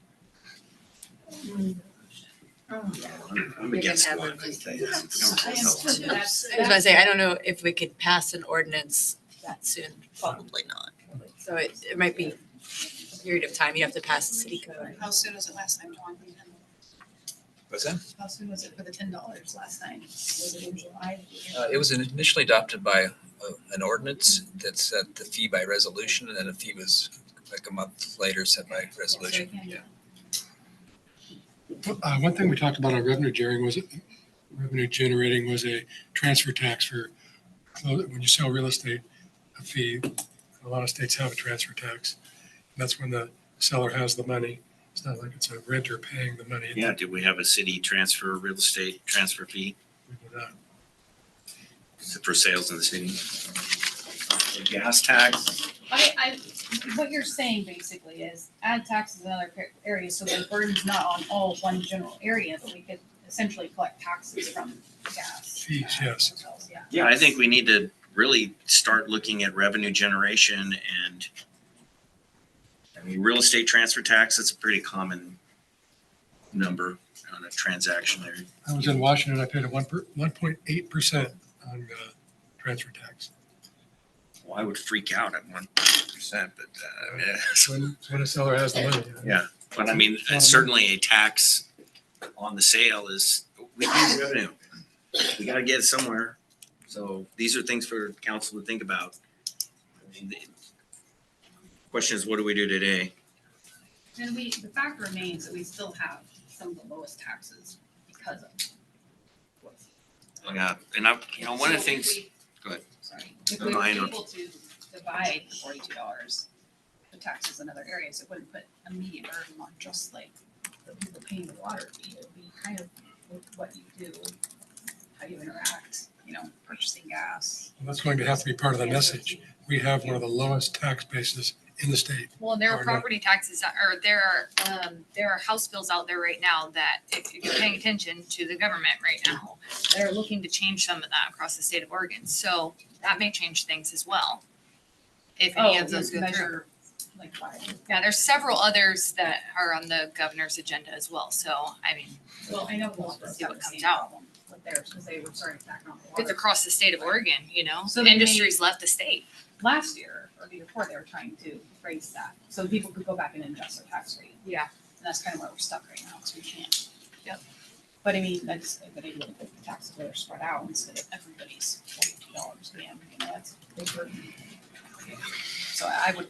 I'm against one. I tell you. I was gonna say, I don't know if we could pass an ordinance that soon. Probably not. So it might be a period of time. You have to pass the city code. How soon was it last time, John? What's that? How soon was it for the $10 last time? Was it in July? It was initially adopted by an ordinance that set the fee by resolution, and then the fee was like a month later set by resolution. Yeah. One thing we talked about on revenue generating was a transfer tax for, when you sell real estate, a fee. A lot of states have a transfer tax. And that's when the seller has the money. It's not like it's a renter paying the money. Yeah, do we have a city real estate transfer fee? We do not. Is it for sales in the city? Gas tax? What you're saying basically is add taxes in other areas so the burden's not on all one general area, but we could essentially collect taxes from gas. Fees, yes. Yeah, I think we need to really start looking at revenue generation and, real estate transfer tax, it's a pretty common number on a transaction there. I was in Washington, I paid a 1.8% on transfer tax. Well, I would freak out at 1%, but, When a seller has the money. yeah, but certainly a tax on the sale is, we need revenue. We gotta get it somewhere. So these are things for council to think about. The question is, what do we do today? And the fact remains that we still have some of the lowest taxes because of what's. Yeah, and one of the things, go ahead. Sorry, if we were able to divide the $42, the taxes in other areas, it wouldn't put immediate burden on just like the people paying the water fee. It would be kind of with what you do, how you interact, purchasing That's going to have to be part of the message. We have one of the lowest tax bases in the state. Well, and there are Or not. property taxes that, or there are House bills out there right now that if you're paying attention to the government right now, they're looking to change some of that across the state of Oregon. So that may change things as well. If any of those go through. Like five. Yeah, there's several others that are on the governor's agenda as well. So, I mean, Well, I know we'll see what comes out. with theirs, because they were starting back on the It's water. across the state of Oregon, you know, So they may- industries left the state. Last year, or the year before, they were trying to raise that, so people could go back and adjust their tax rate. Yeah. And that's kind of where we're stuck right now, because we can't. Yep. But I mean, that's a good idea to put the taxes where they're spread out instead of everybody's $42 again, you know, that's a big burden. So I would,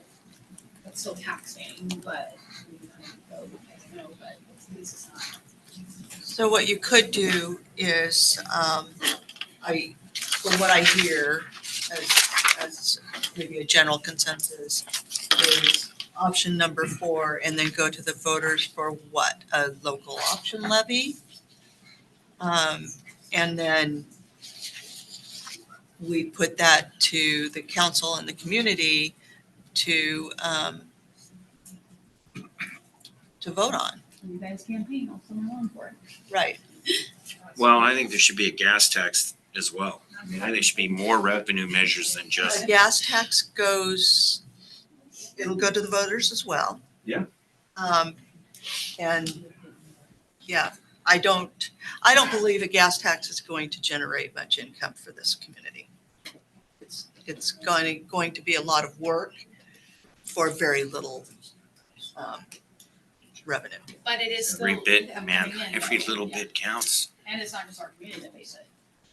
that's still taxing, but we kind of go, I know, but at least it's not. So what you could do is, from what I hear, as maybe a general consensus, is option number 4, and then go to the voters for what? A local option levy? And then we put that to the council and the community to vote on. You guys campaign, I'll send along for it. Right. Well, I think there should be a gas tax as well. I mean, I think there should be more revenue measures than just, The gas tax goes, it'll go to the voters as well. Yeah. And yeah, I don't believe a gas tax is going to generate much income for this community. It's going to be a lot of work for very little revenue. But it is still. every bit, coming man, in, every right? little Yeah. bit counts. And it's not just our community that pays it.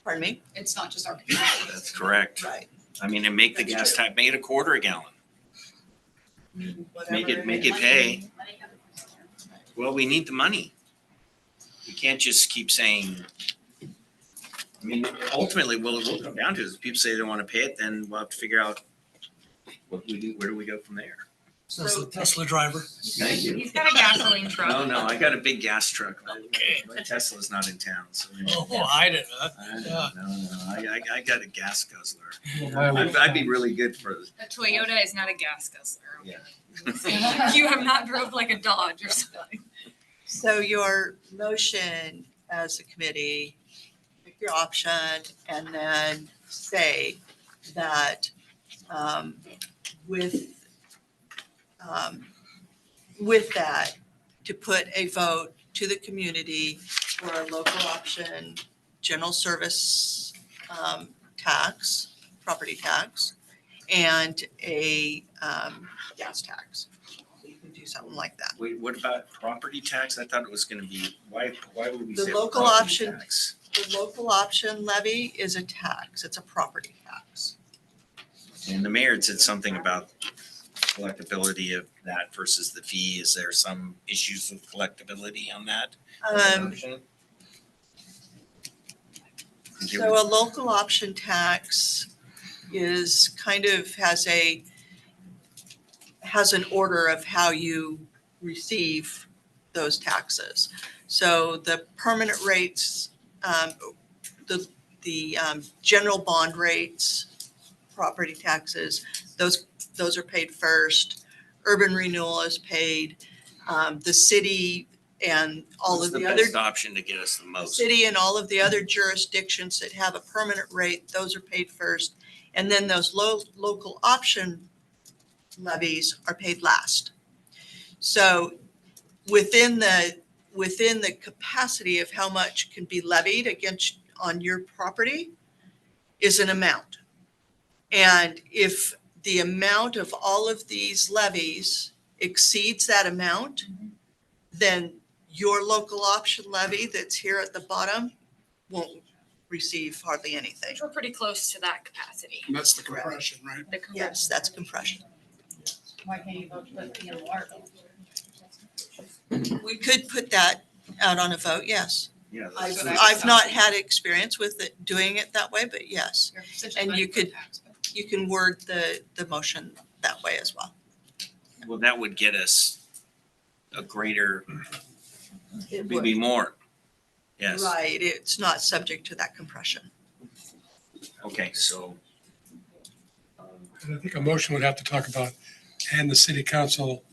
Pardon me? It's not just our community. That's correct. Right. I mean, and make the gas tax, make it a quarter a gallon. Make it pay. Well, we need the money. We can't just keep saying, I mean, ultimately, what it'll come down to is if people say they don't want to pay it, then we'll have to figure out what do we do, where do we go from there? Tesla driver. Thank you. He's got a gasoline truck. No, I got a big gas truck. Okay. My Tesla's not in town, so. Oh, I did, huh? No, I got a gas guzzler. Well, I'd be really good for, A Toyota is not a gas guzzler. yeah. You have not drove like a Dodge or something. So your motion as a committee, pick your option and then say that with that, to put a vote to the community for a local option general service tax, property tax, and a gas tax. So you can do something like that. Wait, what about property tax? I thought it was gonna be, why would we The say local property option- tax? The local option levy is a tax. It's a property tax. And the mayor had said something about collectability of that versus the fee. Is there some issues with collectability on that? So a local option tax is kind of has an order of how you receive those taxes. So the permanent rates, the general bond rates, property taxes, those are paid first. Urban renewal is paid. The city and all of the other. What's the best option to get us the most? City and all of the other jurisdictions that have a permanent rate, those are paid first. And then those local option levies are paid last. So within the capacity of how much can be levied on your property is an amount. And if the amount of all of these levies exceeds that amount, then your local option levy that's here at the bottom won't receive hardly anything. We're pretty close to that capacity. And that's the compression, right? Yes, that's compression. Why can't you vote to put the water bill? We could put that out on a vote, yes. Yeah. I've not had experience with it, doing it that way, but yes. You're essentially And you voting for could- tax, but- You can word the motion that way as well. Well, that would get us a greater, It maybe more. Yes. Right, it's not subject to that compression. Okay, so And I think a motion would have to talk about, and the city council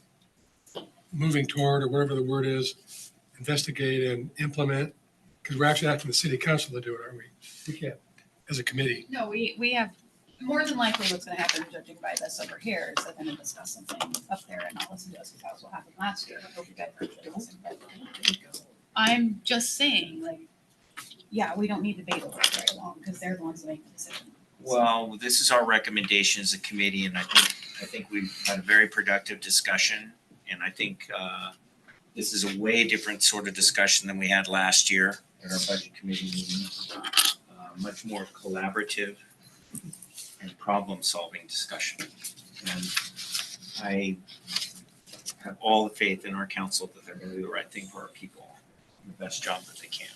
moving toward, or whatever the word is, investigate and implement, because we're actually asking the city council to do it, aren't we? We can't, as a committee. No, we have, more than likely what's gonna happen, judging by this over here, is they're gonna discuss something up there and not listen to us, because that was what happened last year. Hope you guys actually listened. I'm just saying, like, yeah, we don't need to debate over it very long, because they're the ones that make the decision. Well, this is our recommendation as a committee, and I think we've had a very productive discussion. And I think this is a way different sort of discussion than we had last year at our budget committee meeting. Much more collaborative and problem-solving discussion. And I have all the faith in our council that they're going to do the right thing for our people, the best job that they can.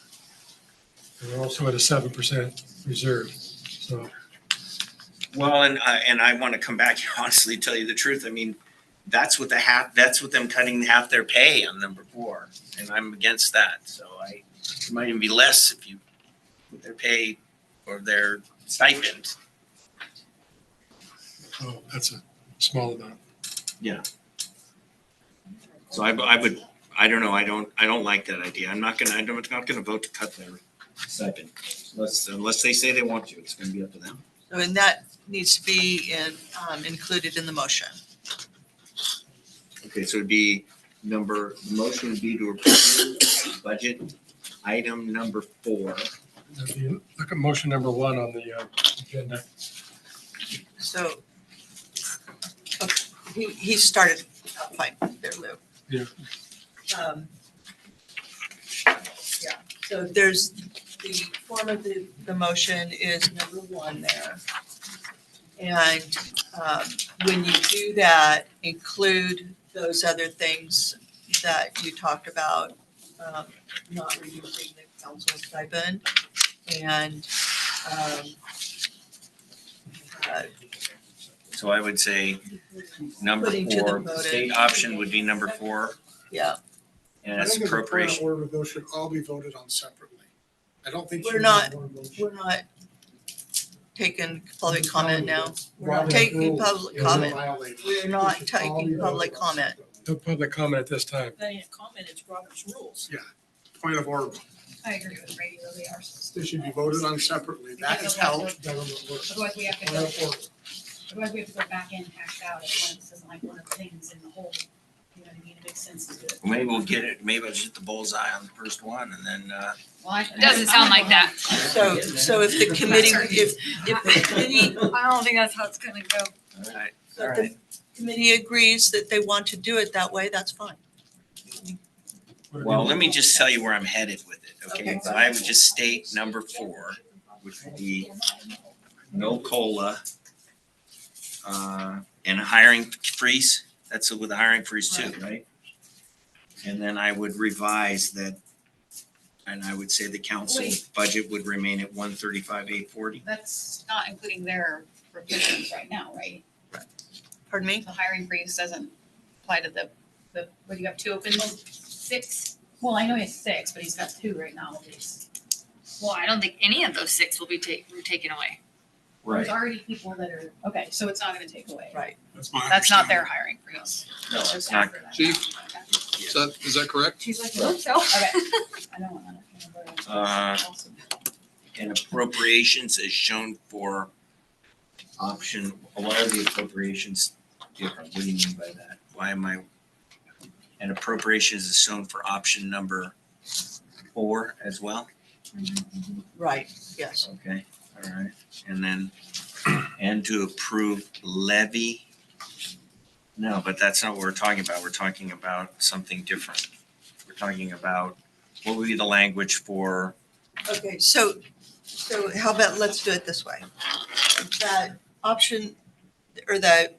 And we're also at a 7% reserve, so. Well, and I want to come back and honestly tell you the truth. I mean, that's what them cutting half their pay on number 4, and I'm against that. So it might even be less if you put their pay or their stipend. Oh, that's a small amount. Yeah. So I don't know. I don't like that idea. I'm not gonna vote to cut their stipend unless they say they want to. It's gonna be up to them. So, and that needs to be included in the motion. Okay, so the motion would be to approve budget item number 4. If you look at motion number 1 on the agenda. So he started out fine there, Lou. Yeah. Yeah, so there's the form of the motion is number 1 there. And when you do that, include those other things that you talked about, not reducing the council stipend and So I would say number Putting to the 4, vote state it. option would be number 4, yeah, and I it's think as a point of appropriation. order, those should all be voted on separately. I don't think. We're you need not- one motion. we're not taking public comment now. We're not Robert's taking rules public is comment. violated. We're They not should all be taking voted public on comment. separately. No public comment at this time. That ain't a comment, it's Robert's rules. Point of order. I agree with Brady, they are. They should be voted on separately. That is how government works. Otherwise we have to Point go, of order. otherwise we have to go back in, hash out, if this isn't like one of the things in the whole, you know what I mean, it makes sense to do it. Maybe we'll get it. Maybe I'll just hit the bullseye on the first one, and then Well, Doesn't sound like that. So if the committee, if the committee, I don't think that's how it's gonna go. all right. so if the committee agrees that they want to do it that way, that's fine. Well, let me just tell you where I'm headed with it, okay? Okay. So I would just state number 4, which would be no COLA, and a hiring freeze. That's with a hiring freeze too, right? And then I would revise that, and I would say the council budget would remain at 135,840. That's not including their revisions right now, right? Pardon me? The hiring freeze doesn't apply to the, what do you have, 2 open? 6? Well, I know he has 6, but he's got 2 right now at least. Well, I don't think any of those 6 will be taken away. There's already people that are, okay, so it's not gonna take away. Right. That's my That's not understanding. their hiring freeze. No, it's not. Chief, is that correct? She's like, I hope so. Okay. I don't want that. And appropriations is shown for option, why are the appropriations different? What do you mean by that? Why am I? And appropriations is shown for option number 4 as well? Right, yes. Okay, all right. And then, and to approve levy? No, but that's not what we're talking about. We're talking about something different. We're talking about, what would be the language for? Okay, so how about, let's do it this way. That option, or the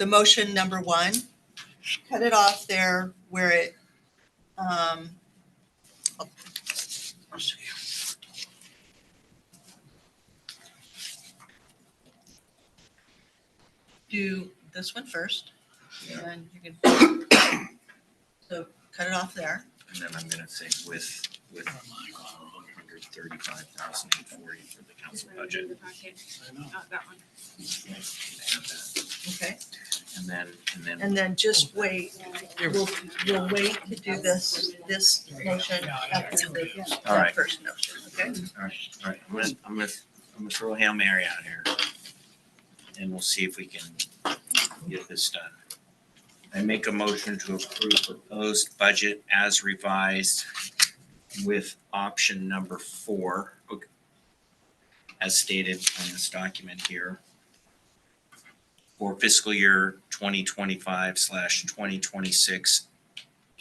motion number 1, cut it off there where it, I'll show you. Do this one first, and then you can, so cut it off there. And then I'm gonna say with 100,000. $135,840 for the council budget. I know. Not that one. Okay, And then just wait. We'll wait to do this motion after All right. that first motion, okay? All right, I'm gonna throw a Hail Mary out here. And we'll see if we can get this done. I make a motion to approve proposed budget as revised with option number 4, as stated on this document here, for fiscal year 2025/2026,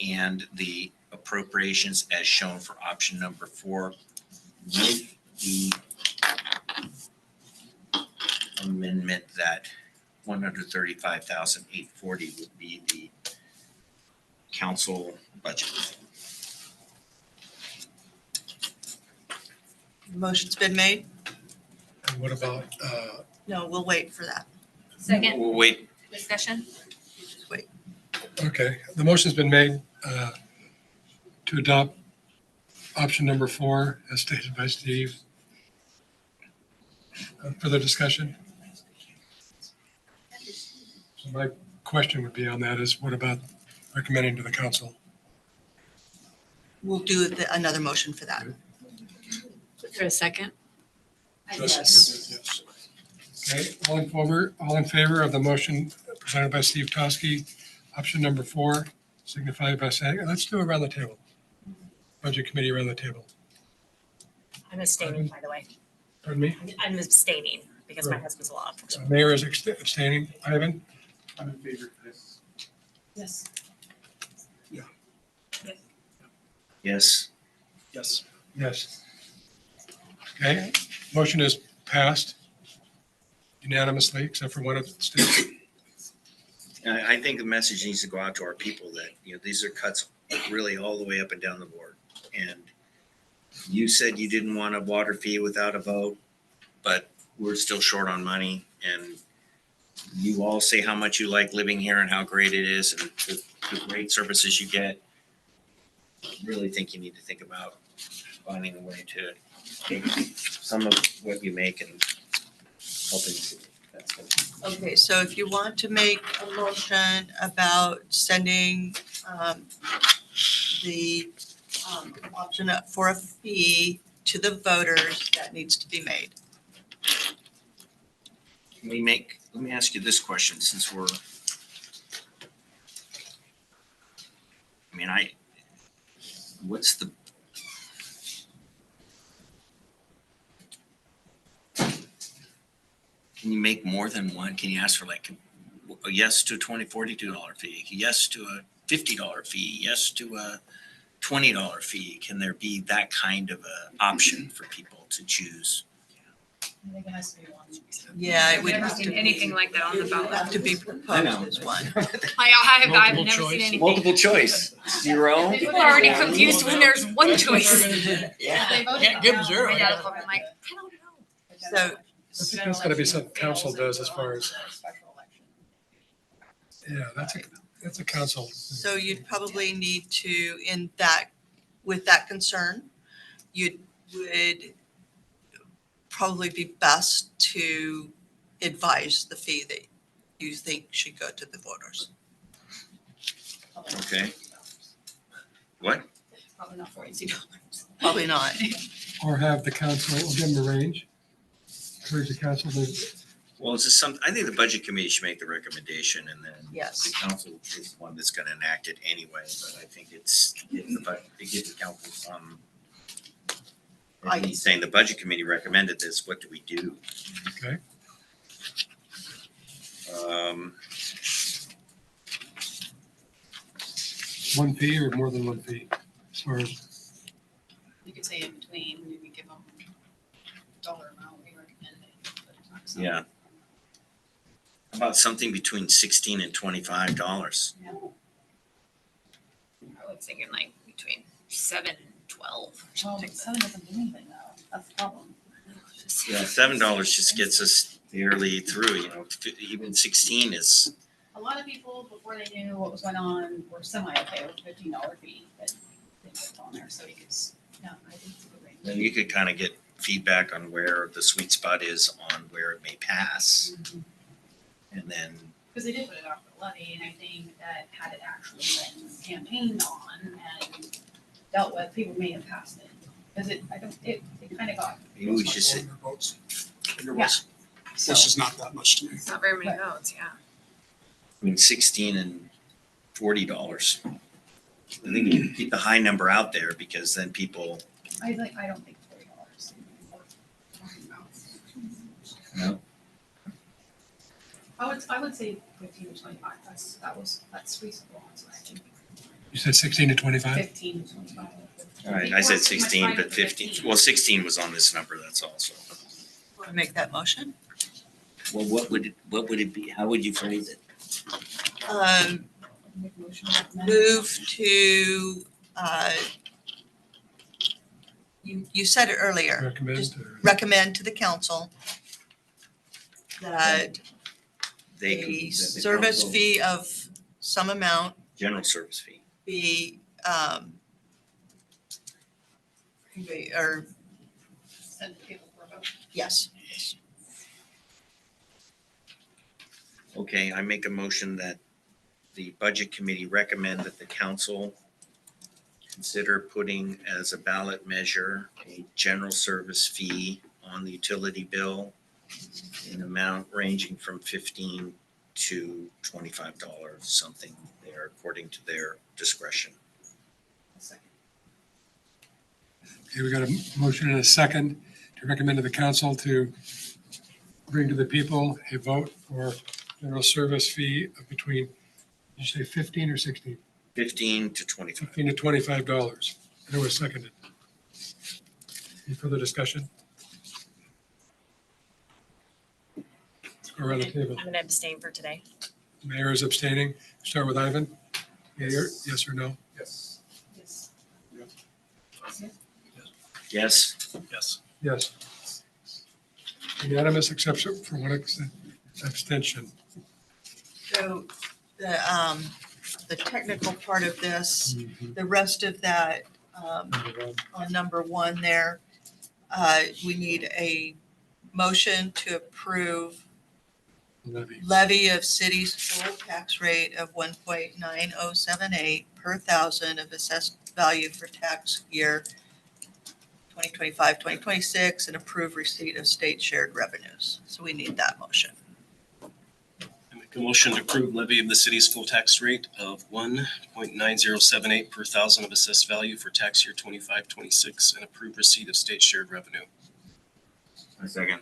and the appropriations as shown for option number 4 with the amendment that $135,840 would be the council budget. Motion's been made? And what about, No, we'll wait for that. Second We'll wait. discussion. Just wait. okay, the motion's been made to adopt option number 4 as stated by Steve. Further discussion? So my question would be on that is what about recommending to the council? We'll do another motion for that. Is there a second? Yes. Okay, all in favor of the motion presented by Steve Toskey, option number 4, signify by saying, let's do it around the table. Budget committee around the table. I'm abstaining, by the way. Pardon me? I'm abstaining because my Right. husband's a law enforcement. Mayor is abstaining. Ivan? I'm in favor of this. Yes. Yes. Yes. Yes. Okay, motion is passed unanimously, except for one of the states. And I think the message needs to go out to our people that, these are cuts really all the way up and down the board. And you said you didn't want a water fee without a vote, but we're still short on money. And you all say how much you like living here and how great it is and the great services you get. Really think you need to think about finding a way to take some of what you make and helping. That's what. Okay, so if you want to make a motion about sending the option up for a fee to the voters, that needs to be made. Let me ask you this question, since what's the, can you make more than one? Can you ask for like a yes to a $42 fee, yes to a $50 fee, yes to a $20 fee? Can there be that kind of a option for people to choose? I think it has to be one. Yeah, it would I've never have seen to anything like that on the ballot. have to be proposed as one. I've Multiple never choice. seen anything. Multiple choice, 0. People are already confused when there's one choice. Yeah. They voted Can't give them down. zero. My dad called me, I'm like, I don't know. So I think that's gotta be something council does as far as, yeah, that's a council. So you'd probably need to, with that concern, you would probably be best to advise the fee that you think should go to the voters. Okay. What? Probably not $42. Probably not. Or have the council, or give them a range. Encourage the council to, Well, I think the budget committee should make the recommendation and then the Yes. council is the one that's gonna enact it anyway, but I think it gives the council some. And he's saying the budget committee recommended this, what do we do? okay? One fee or more than one fee, as far as, You could say in between, maybe give them dollar amount we recommend it, but it's not something. Yeah. How about something between $16 and $25? I was thinking like between 7 and 12 or Well, something. seven doesn't do anything though, that's the problem. Yeah, $7 just gets us barely through, even 16 is, A lot of people, before they knew what was going on, were semi-okay with $15 fee that they put on there, so you could, yeah, I think it's a good range. Then you could kind of get feedback on where the sweet spot is on where it may pass. And then, Because they did put it off for levy, and I think that had it actually been campaigned on and dealt with, people may have passed it. Because it kind of got, maybe we should say, Your votes. Your Yeah. votes. so. Which is not that much to me. It's not very many votes, yeah. between $16 and $40. I think you keep the high number out there because then people, I don't think $40. no, I would say 15 to 25, that's reasonable, so I think You said 16 to 25? 15 to 25. all right, I said 16, but 15, well, 16 was on this number, that's all, so. Want to make that motion? Well, what would it be, how would you phrase it? Move to, you said it earlier, Recommend. Just recommend to the council that They can- a that the service council- fee of some amount General service fee. be, or, Send people for a vote. yes. Okay, I make a motion that the budget committee recommend that the council consider putting as a ballot measure a general service fee on the utility bill in amount ranging from $15 to $25, something there according to their discretion. Okay, we got a motion and a second to recommend to the council to bring to the people a vote for general service fee of between, did you say 15 or 16? 15 to 25. $15 to $25. And it was seconded. Any further discussion? Let's go around the table. I'm gonna abstain for today. Mayor is abstaining. Start with Ivan. Mayor, yes or no? Yes. Yes. Yes, Yes. Yes. Unanimous except for one abstention. So the technical part of this, the rest of that, on number one there, we need a motion to approve Levy. levy of city's full tax rate of 1.9078 per thousand of assessed value for tax year 2025, 2026, and approve receipt of state shared revenues. So we need that motion. I make a motion to approve levy of the city's full tax rate of 1.9078 per thousand of assessed value for tax year 25, 26, and approve receipt of state shared revenue. a second.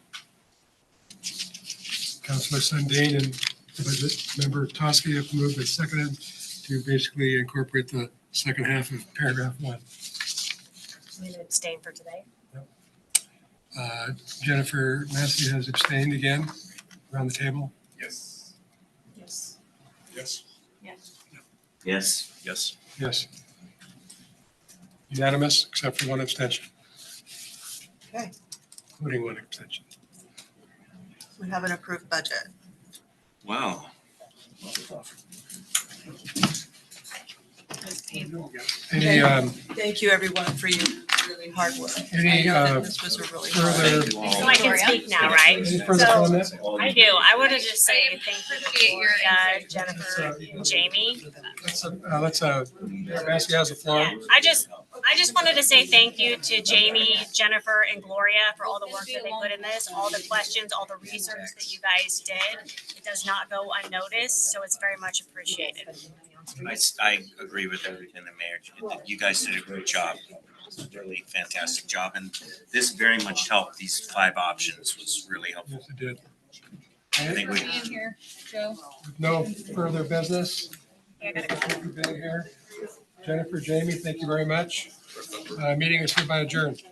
Councilor Sundin and Budget Member Toski have moved and seconded to basically incorporate the second half of paragraph 1. I'm gonna abstain for today. Jennifer Massey has abstained again around the table. Yes. Yes. Yes. Yes, Yes. Yes. Unanimous except for one abstention. Okay. Including one abstention. We have an approved budget. wow. Any, Thank you, everyone, for your really hard work. Any, I know that this was a really hard. further, Thank you all. So I can speak now, right? any further So- comment? I do. I wanted to just say thank you to appreciate your Gloria, insight. Jennifer, and Jamie. Massey has the floor. Yeah, I just wanted to say thank you to Jamie, Jennifer, and Gloria for all the work that they put in this, all the questions, all the research that you guys did. It does not go unnoticed, so it's very much appreciated. I agree with everything the mayor, you guys did a great job. Really fantastic job, and this very much helped. These 5 options was really helpful. Yes, it did. I think we, Being here, Joe. With no further business, Yeah, I gotta go. thank you for being here. Jennifer, Jamie, thank you very much. Meeting is hereby adjourned.